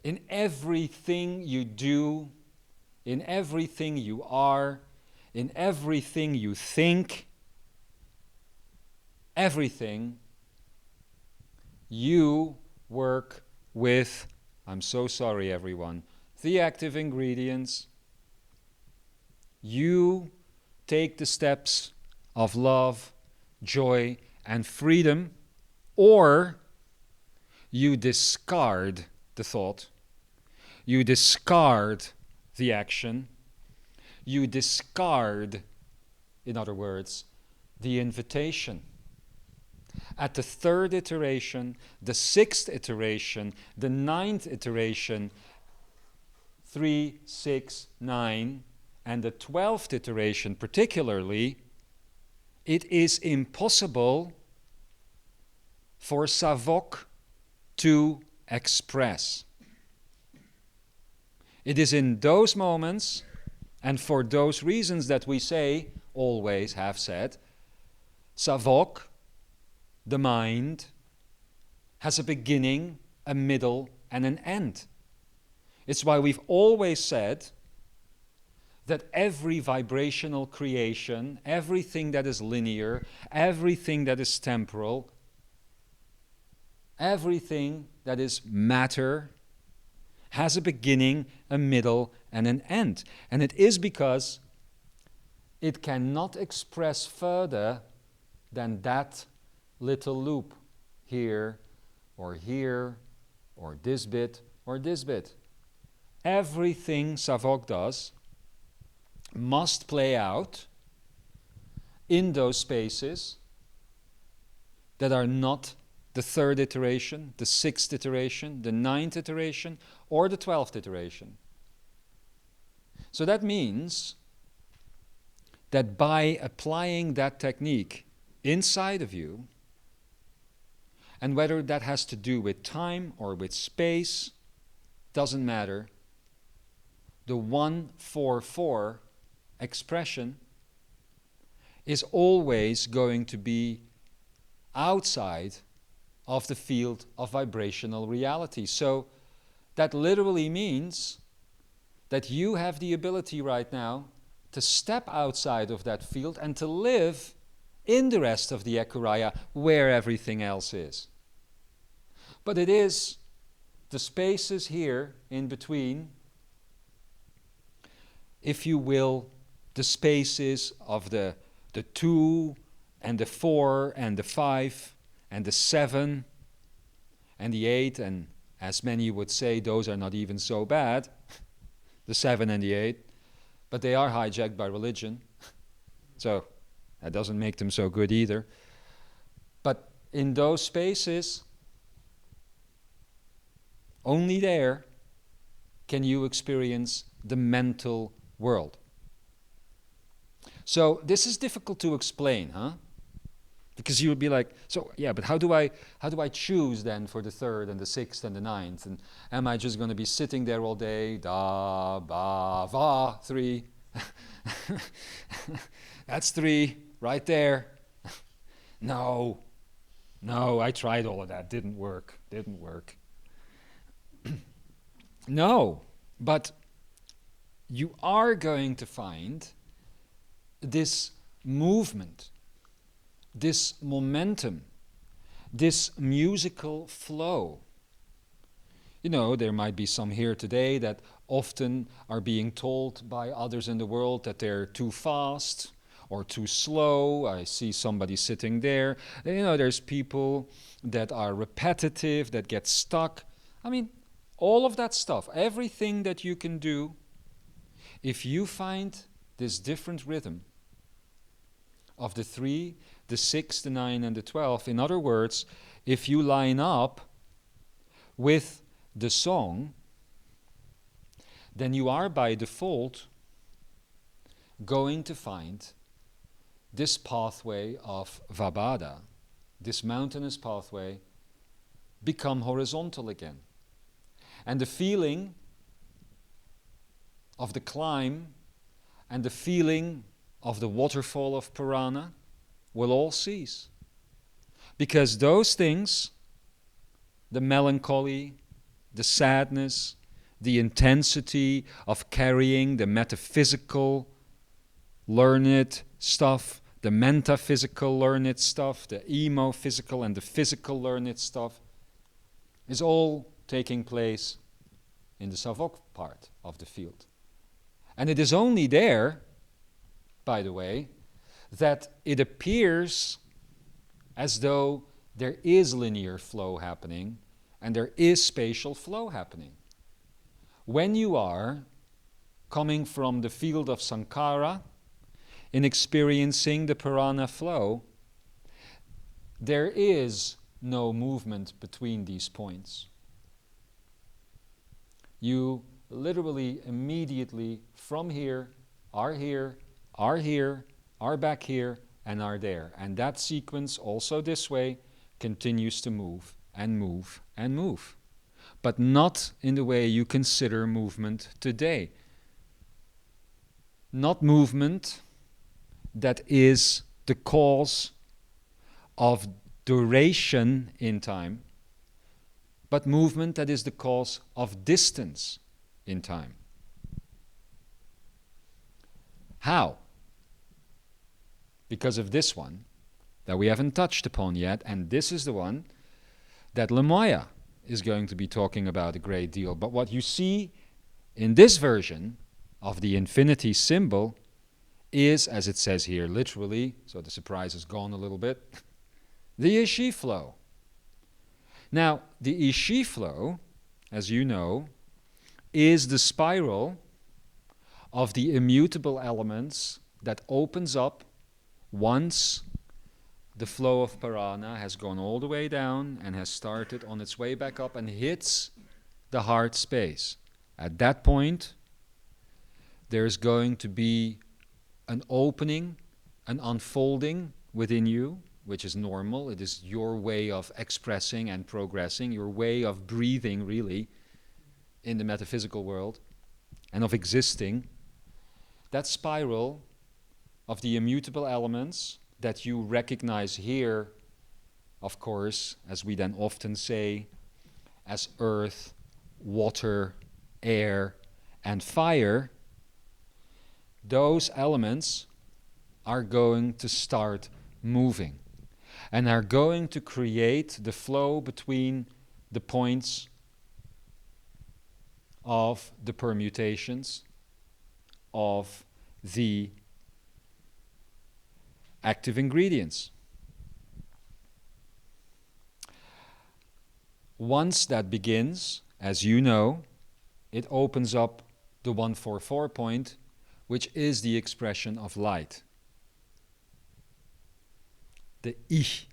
in everything you do, in everything you are, in everything you think, everything, you work with, I'm so sorry everyone, the active ingredients. You take the steps of love, joy, and freedom, or you discard the thought, you discard the action, you discard, in other words, the invitation. At the third iteration, the sixth iteration, the ninth iteration, 3, 6, 9, and the 12th iteration particularly, it is impossible for Savok to express. It is in those moments, and for those reasons that we say, always have said, Savok, the mind, has a beginning, a middle, and an end. It's why we've always said that every vibrational creation, everything that is linear, everything that is temporal, everything that is matter, has a beginning, a middle, and an end. And it is because it cannot express further than that little loop here, or this bit, or this bit. Everything Savok does must play out in those spaces that are not the third iteration, the sixth iteration, the ninth iteration, or the 12th iteration. So that means that by applying that technique inside of you, and whether that has to do with time or with space, doesn't matter, the 1-4-4 expression is always going to be outside of the field of vibrational reality. So that literally means that you have the ability right now to step outside of that field and to live in the rest of the Ekara where everything else is. But it is the spaces here in between, if you will, the spaces of the 2 and the 4 and the 5 and the 7 and the 8, and as many would say, those are not even so bad, the 7 and the 8, but they are hijacked by religion, so that doesn't make them so good either. But in those spaces, only there can you experience the mental world. So this is difficult to explain, huh? Because you would be like, so yeah, but how do I choose then for the third and the sixth and the ninth? And am I just going to be sitting there all day? Da, ba, va, 3. That's 3 right there. No, I tried all of that. Didn't work. No, but you are going to find this movement, this momentum, this musical flow. You know, there might be some here today that often are being told by others in the world that they're too fast or too slow. I see somebody sitting there. You know, there's people that are repetitive, that get stuck. I mean, all of that stuff, everything that you can do, if you find this different rhythm of the 3, the 6, the 9, and the 12, in other words, if you line up with the song, then you are by default going to find this pathway of Vabada, this mountainous pathway, become horizontal again. And the feeling of the climb and the feeling of the waterfall of Purana will all cease. Because those things, the melancholy, the sadness, the intensity of carrying the metaphysical, learned stuff the metaphysical learned stuff, the emo-physical and the physical learned stuff, is all taking place in the Savok part of the field. And it is only there, by the way, that it appears as though there is linear flow happening and there is spatial flow happening. When you are coming from the field of Sankara in experiencing the Purana flow, there is no movement between these points. You literally immediately from here, are back here, and are there. And that sequence also this way continues to move and move and move. But not in the way you consider movement today. Not movement that is the cause of duration in time, but movement that is the cause of distance in time. How? Because of this one that we haven't touched upon yet, and this is the one that Lemoya is going to be talking about a great deal. But what you see in this version of the infinity symbol is, as it says here literally, so the surprise is gone a little bit, the Ishi flow. Now, the Ishi flow, as you know, is the spiral of the immutable elements that opens up once the flow of Purana has gone all the way down and has started on its way back up and hits the heart space. At that point, there's going to be an opening, an unfolding within you, which is normal. It is your way of expressing and progressing, your way of breathing, really, in the metaphysical world and of existing. That spiral of the immutable elements that you recognize here, of course, as we then often say, as earth, water, air, and fire, those elements are going to start moving and are going to create the flow between the points of the permutations of the active ingredients. Once that begins, as you know, it opens up the 144 point, which is the expression of light. The Ich.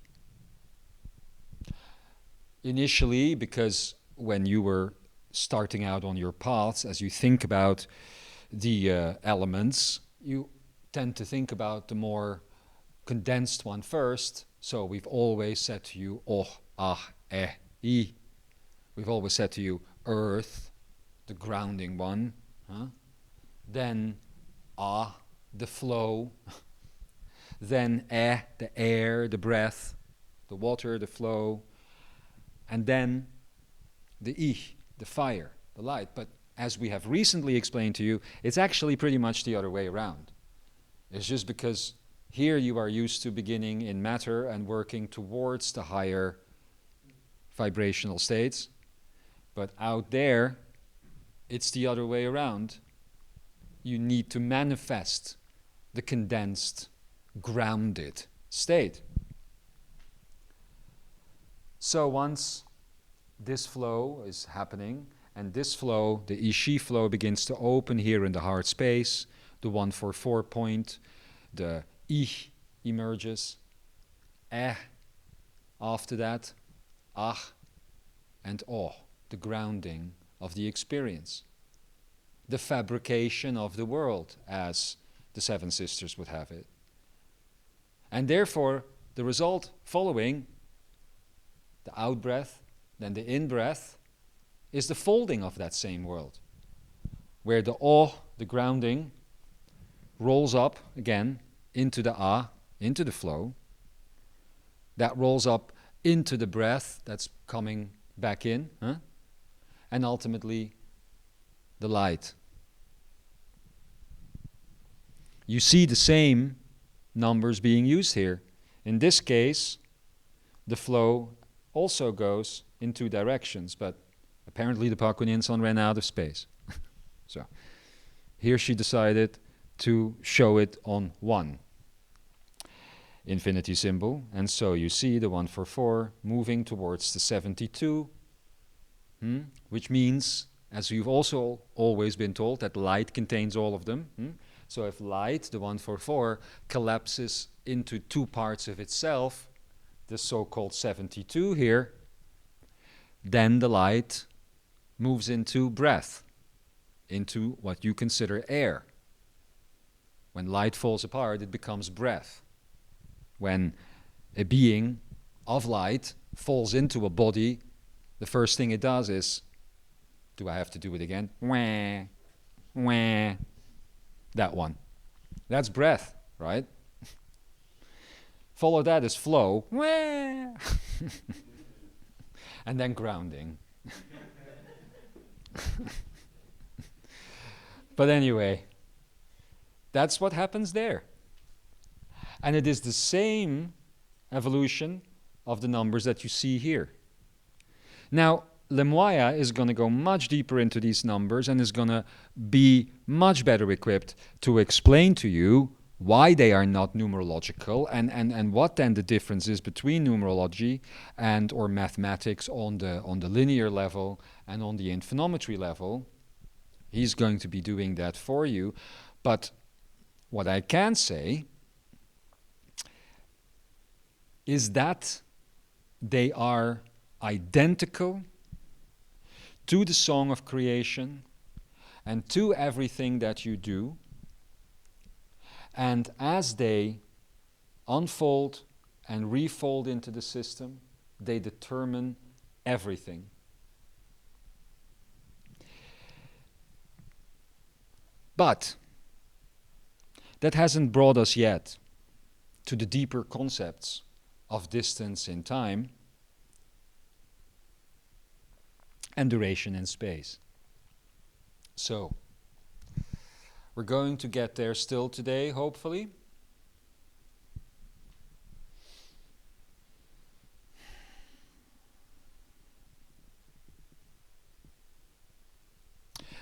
Initially, because when you were starting out on your paths, as you think about the elements, you tend to think about the more condensed one first. So we've always said to you, oh, ah, eh, I. We've always said to you, earth, the grounding one. Then ah, the flow. Then eh, the air, the breath, the water, the flow. And then the ich, the fire, the light. But as we have recently explained to you, it's actually pretty much the other way around. It's just because here you are used to beginning in matter and working towards the higher vibrational states. But out there, it's the other way around. You need to manifest the condensed, grounded state. So once this flow is happening, and this flow, the Ishi flow, begins to open here in the heart space, the 144 point, the Ich emerges, after that, ach, and oh, the grounding of the experience, the fabrication of the world, as the Seven Sisters would have it. And therefore, the result following the out-breath, then the in-breath, is the folding of that same world, where the oh, the grounding, rolls up again into the ah, into the flow. That rolls up into the breath that's coming back in, and ultimately the light. You see the same numbers being used here. In this case, the flow also goes in two directions, but apparently the Parkinson ran out of space. So here she decided to show it on one infinity symbol, and so you see the 144 moving towards the 72, which means, as you've also always been told, that light contains all of them. So if light, the 144, collapses into two parts of itself, the so-called 72 here, then the light moves into breath, into what you consider air. When light falls apart, it becomes breath. When a being of light falls into a body, the first thing it does is, do I have to do it again? Wah, wah. That one. That's breath, right? Follow that is flow. Wah. And then grounding. But anyway, that's what happens there. And it is the same evolution of the numbers that you see here. Now, Imzaia is going to go much deeper into these numbers and is going to be much better equipped to explain to you why they are not numerological and what then the difference is between numerology and or mathematics on the linear level and on the infinitometry level. He's going to be doing that for you. But what I can say is that they are identical to the song of creation and to everything that you do. And as they unfold and refold into the system, they determine everything. But that hasn't brought us yet to the deeper concepts of distance in time and duration in space. So, we're going to get there still today, hopefully.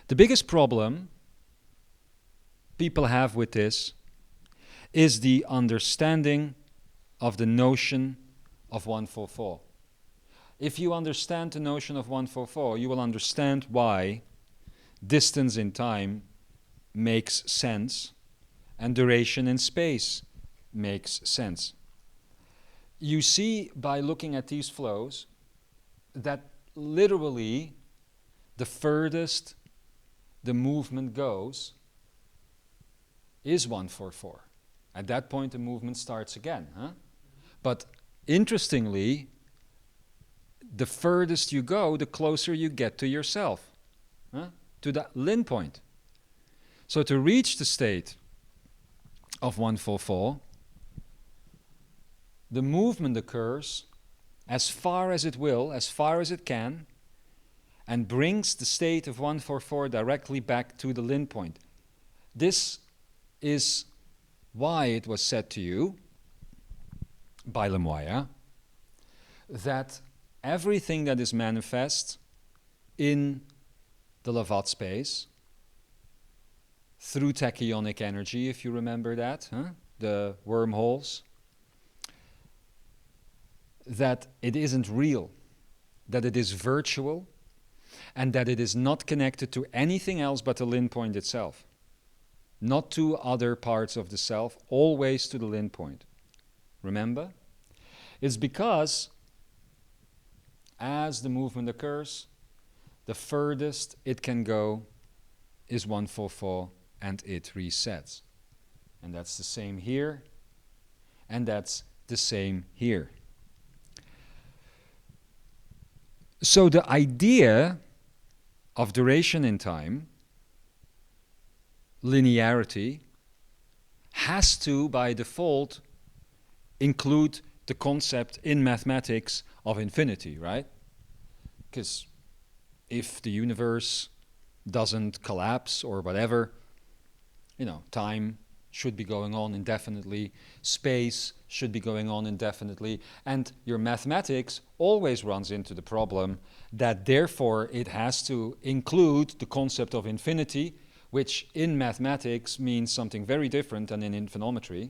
The biggest problem people have with this is the understanding of the notion of 144. If you understand the notion of 144, you will understand why distance in time makes sense and duration in space makes sense. You see by looking at these flows that literally the furthest the movement goes is 144. At that point the movement starts again. But interestingly, the furthest you go, the closer you get to yourself, to that Lin point. So to reach the state of 144, the movement occurs as far as it will, as far as it can, and brings the state of 144 directly back to the Lin point. This is why it was said to you by Imzaia that everything that is manifest in the Lavat space through tachyonic energy, if you remember that, the wormholes, that it isn't real, that it is virtual, and that it is not connected to anything else but the Lin point itself. Not to other parts of the self, always to the Lin point. Remember? It's because as the movement occurs, the furthest it can go is 144 and it resets. And that's the same here, and that's the same here. So the idea of duration in time, linearity, has to, by default, include the concept in mathematics of infinity, right? Because if the universe doesn't collapse or whatever, time should be going on indefinitely, space should be going on indefinitely, and your mathematics always runs into the problem that therefore it has to include the concept of infinity, which in mathematics means something very different than in infinitometry.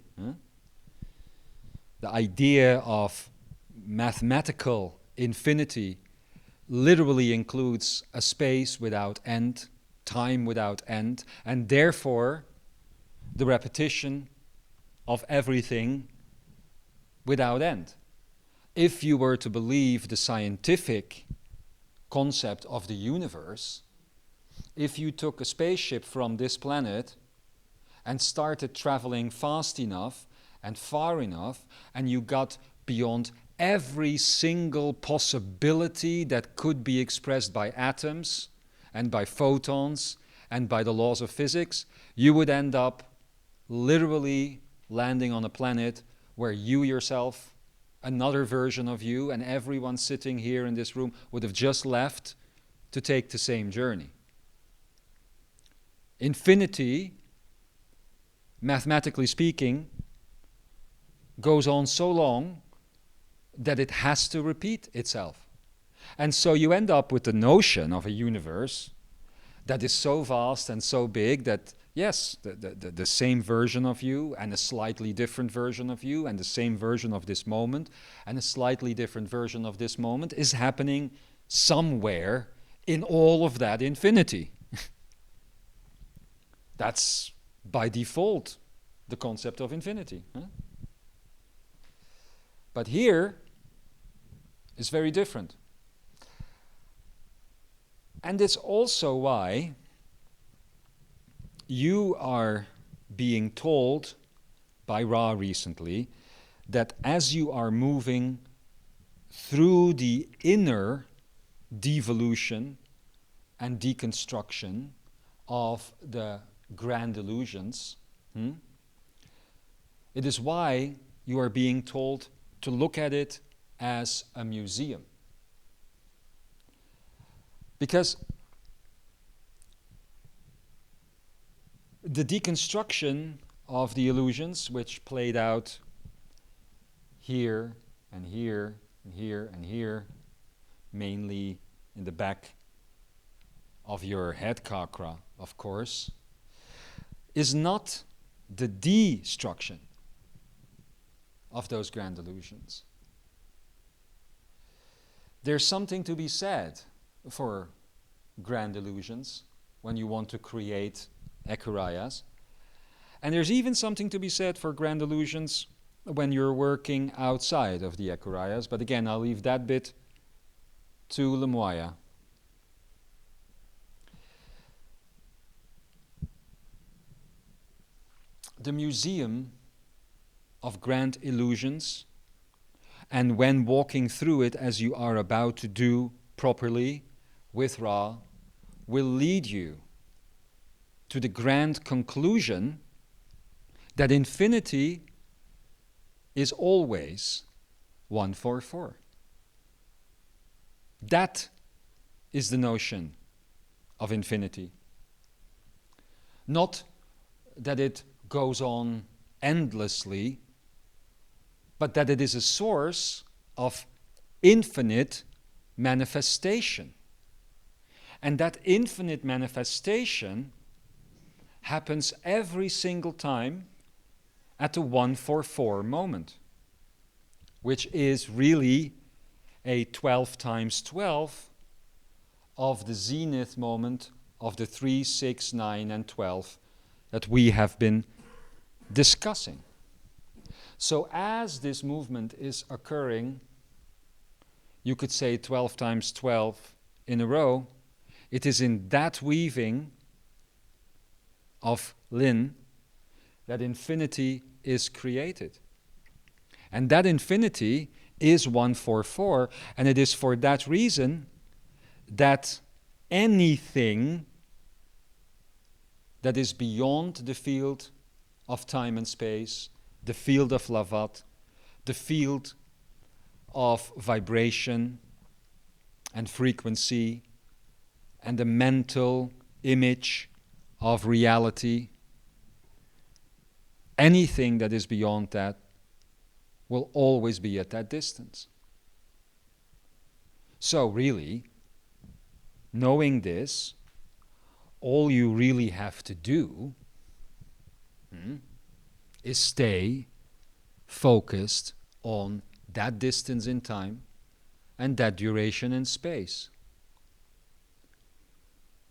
The idea of mathematical infinity literally includes a space without end, time without end, and therefore the repetition of everything without end. If you were to believe the scientific concept of the universe, if you took a spaceship from this planet and started traveling fast enough and far enough, and you got beyond every single possibility that could be expressed by atoms and by photons and by the laws of physics, you would end up literally landing on a planet where you yourself, another version of you, and everyone sitting here in this room would have just left to take the same journey. Infinity, mathematically speaking, goes on so long that it has to repeat itself. And so you end up with the notion of a universe that is so vast and so big that, yes, the same version of you and a slightly different version of you and the same version of this moment and a slightly different version of this moment is happening somewhere in all of that infinity. That's by default the concept of infinity. But here is very different. And it's also why you are being told by Ra recently that as you are moving through the inner devolution and deconstruction of the grand illusions, it is why you are being told to look at it as a museum. Because the deconstruction of the illusions, which played out here and here and here and here, mainly in the back of your head chakra, of course, is not the destruction of those grand illusions. There's something to be said for grand illusions when you want to create Ekarayas. And there's even something to be said for grand illusions when you're working outside of the Ekarayas. But again, I'll leave that bit to Lemoya. The museum of grand illusions, and when walking through it as you are about to do properly with Ra, will lead you to the grand conclusion that infinity is always 144. That is the notion of infinity. Not that it goes on endlessly, but that it is a source of infinite manifestation. And that infinite manifestation happens every single time at the 144 moment, which is really a 12 times 12 of the zenith moment of the 3, 6, 9, and 12 that we have been discussing. So as this movement is occurring, you could say 12 times 12 in a row, it is in that weaving of Lin that infinity is created. And that infinity is 144, and it is for that reason that anything that is beyond the field of time and space, the field of Lavat, the field of vibration and frequency, and the mental image of reality, Anything that is beyond that will always be at that distance. So really, knowing this, all you really have to do is stay focused on that distance in time and that duration in space.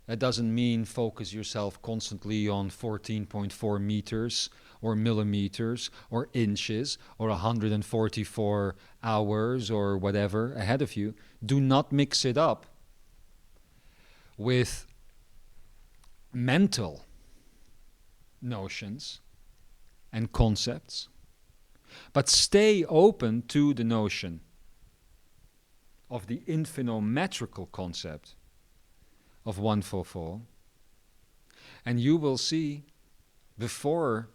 That doesn't mean focus yourself constantly on 14.4 meters or millimeters or inches or 144 hours or whatever ahead of you. Do not mix it up with mental notions and concepts, but stay open to the notion of the infinometrical concept of one fofo, and you will see before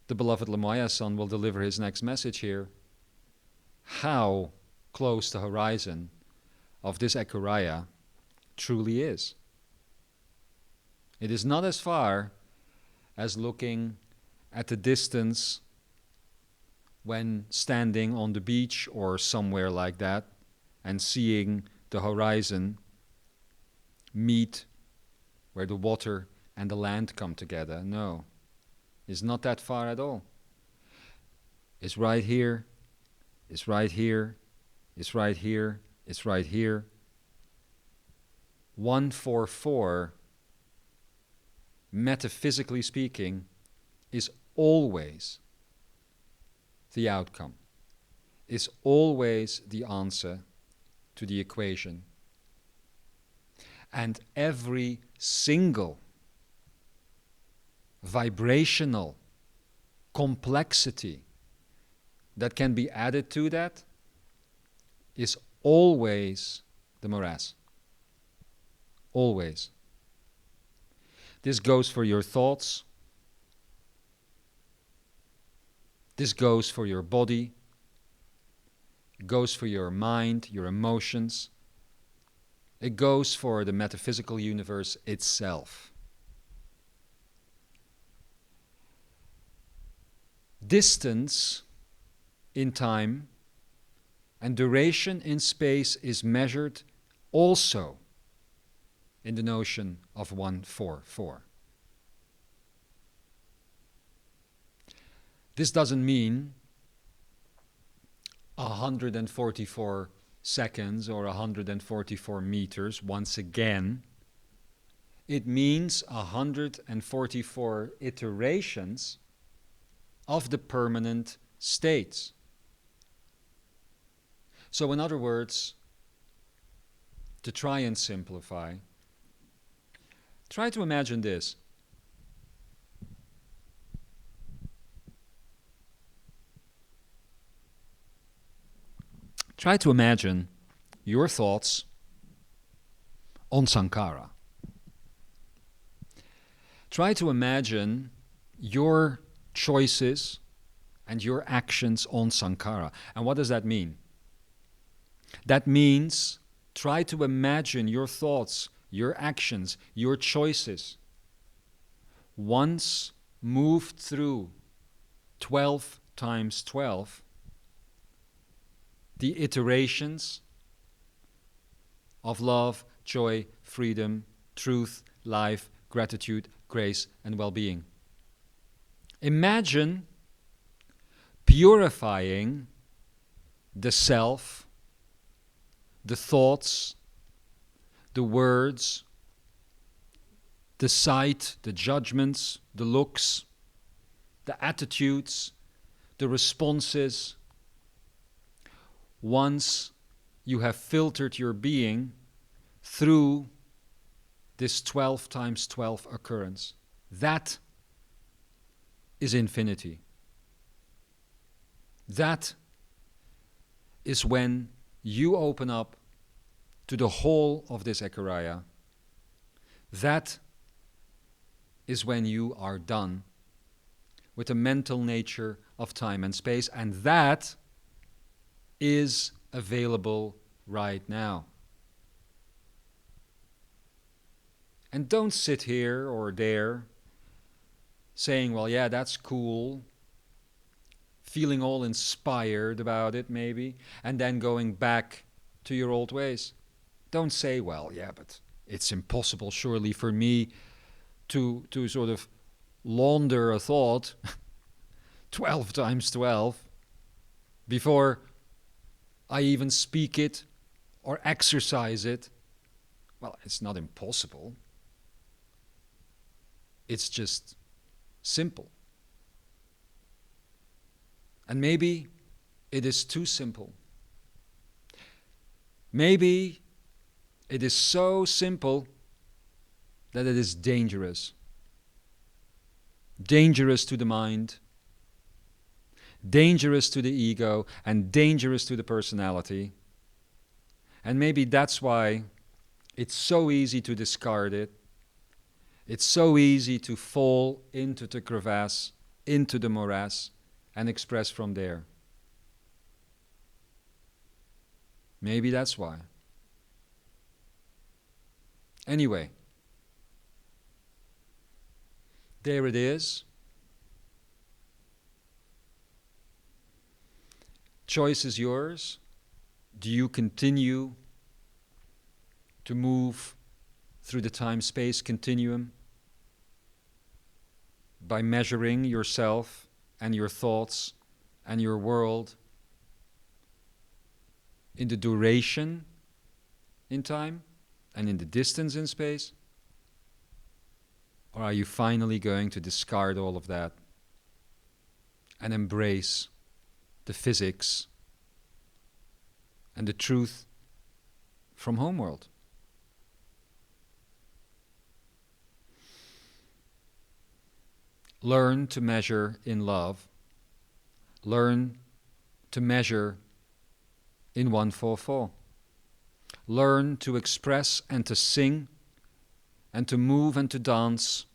the beloved Lemaya-san will deliver his next message here how close the horizon of this Ekara truly is. It is not as far as looking at the distance when standing on the beach or somewhere like that and seeing the horizon meet where the water and the land come together. No, it's not that far at all. It's right here, it's right here, it's right here, it's right here. 144, metaphysically speaking, is always the outcome, is always the answer to the equation. And every single vibrational complexity that can be added to that is always the morass. Always. This goes for your thoughts. This goes for your body. It goes for your mind, your emotions. It goes for the metaphysical universe itself. Distance in time and duration in space is measured also in the notion of 144. This doesn't mean 144 seconds or 144 meters. Once again, it means 144 iterations of the permanent states. So in other words, to try and simplify, try to imagine this. Try to imagine your thoughts on Sankara. Try to imagine your choices and your actions on Sankara. And what does that mean? That means try to imagine your thoughts, your actions, your choices once moved through 12 times 12, the iterations of love, joy, freedom, truth, life, gratitude, grace, and well-being. Imagine purifying the self, the thoughts, the words, the sight, the judgments, the looks, the attitudes, the responses. Once you have filtered your being through this 12 times 12 occurrence, that is infinity. That is when you open up to the whole of this Ekara. That is when you are done with the mental nature of time and space, and that is available right now. And don't sit here or there saying, well, yeah, that's cool, feeling all inspired about it maybe, and then going back to your old ways. Don't say, well, yeah, but it's impossible surely for me to sort of launder a thought 12 times 12 before I even speak it or exercise it. Well, it's not impossible. It's just simple. And maybe it is too simple. Maybe it is so simple that it is dangerous. Dangerous to the mind, dangerous to the ego, and dangerous to the personality. And maybe that's why it's so easy to discard it. It's so easy to fall into the crevasse, into the morass, and express from there. Maybe that's why. Anyway, there it is. Choice is yours. Do you continue to move through the time-space continuum by measuring yourself and your thoughts and your world in the duration in time and in the distance in space? Or are you finally going to discard all of that and embrace the physics and the truth from homeworld? Learn to measure in love. Learn to measure in 144. Learn to express and to sing and to move and to dance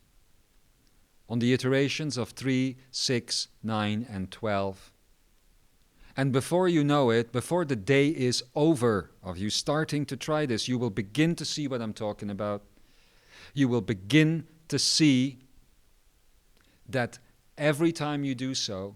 on the iterations of 3, 6, 9, and 12. And before you know it, before the day is over of you starting to try this, you will begin to see what I'm talking about. You will begin to see that every time you do so,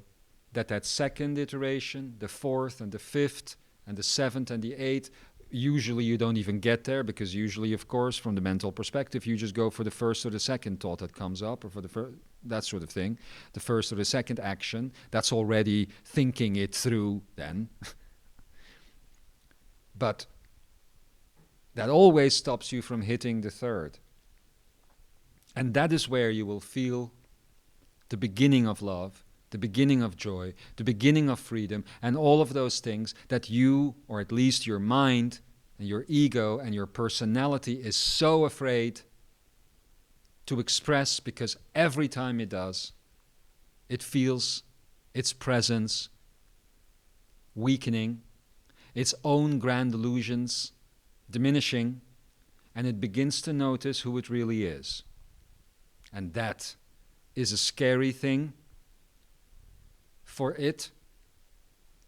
that second iteration, the fourth and the fifth and the seventh and the eighth, usually you don't even get there, because usually, of course, from the mental perspective, you just go for the first or the second thought that comes up, or for the that sort of thing. The first or the second action, that's already thinking it through then. But that always stops you from hitting the third. And that is where you will feel the beginning of love, the beginning of joy, the beginning of freedom, and all of those things that you, or at least your mind and your ego and your personality, is so afraid to express, because every time it does, it feels its presence weakening, its own grand illusions diminishing, and it begins to notice who it really is. And that is a scary thing for it,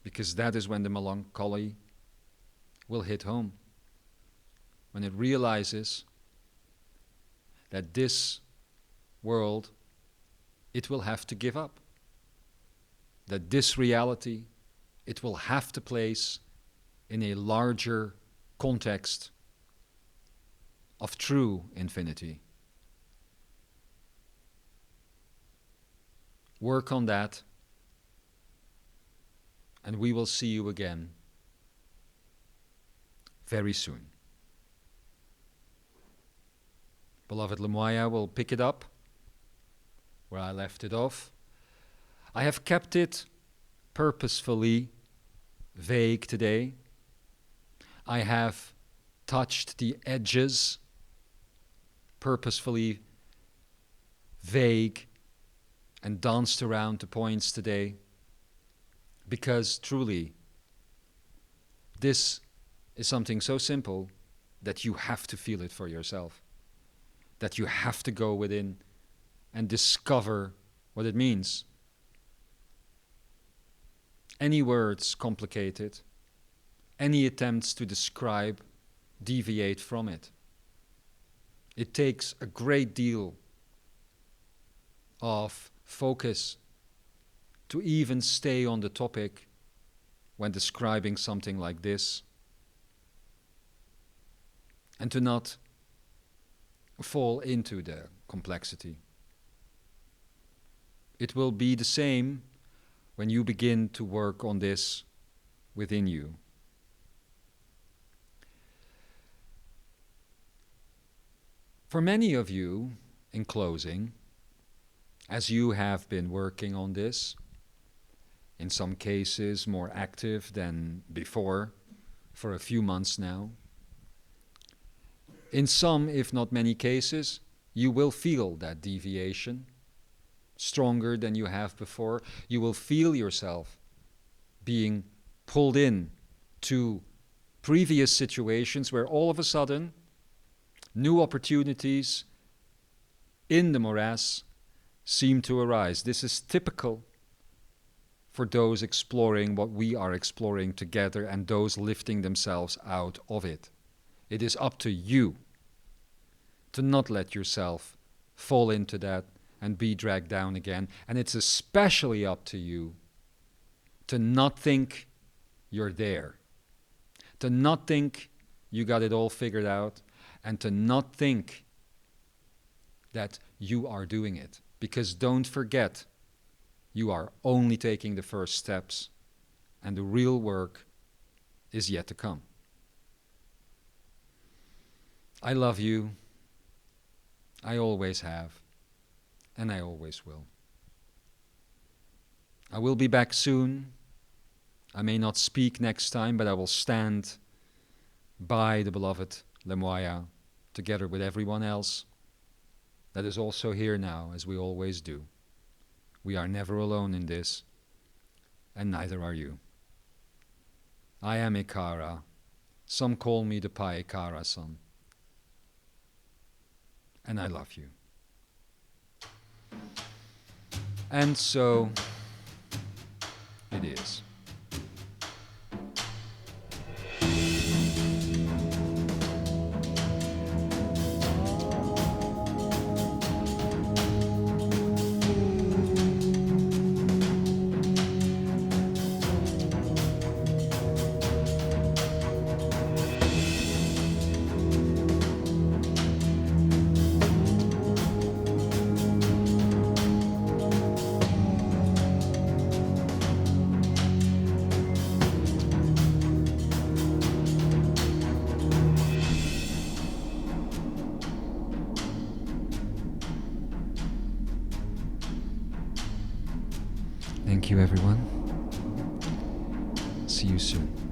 because that is when the melancholy will hit home. When it realizes that this world, it will have to give up. That this reality, it will have to place in a larger context of true infinity. Work on that, and we will see you again very soon. Beloved Lemoya will pick it up where I left it off. I have kept it purposefully vague today. I have touched the edges, purposefully vague, and danced around the points today, because truly, this is something so simple that you have to feel it for yourself, that you have to go within and discover what it means. Any words complicate it. Any attempts to describe deviate from it. It takes a great deal of focus to even stay on the topic when describing something like this, and to not fall into the complexity. It will be the same when you begin to work on this within you. For many of you, in closing, as you have been working on this, in some cases more active than before, for a few months now, in some, if not many cases, you will feel that deviation stronger than you have before. You will feel yourself being pulled in to previous situations where all of a sudden new opportunities in the morass seem to arise. This is typical for those exploring what we are exploring together and those lifting themselves out of it. It is up to you to not let yourself fall into that and be dragged down again. And it's especially up to you to not think you're there, to not think you got it all figured out, and to not think that you are doing it. Because don't forget, you are only taking the first steps, and the real work is yet to come. I love you. I always have, and I always will. I will be back soon. I may not speak next time, but I will stand by the beloved Lemoya together with everyone else that is also here now, as we always do. We are never alone in this, and neither are you. I am Ekara. Some call me the Pai Ekara-san. And I love you. And so it is. Thank you, everyone. See you soon.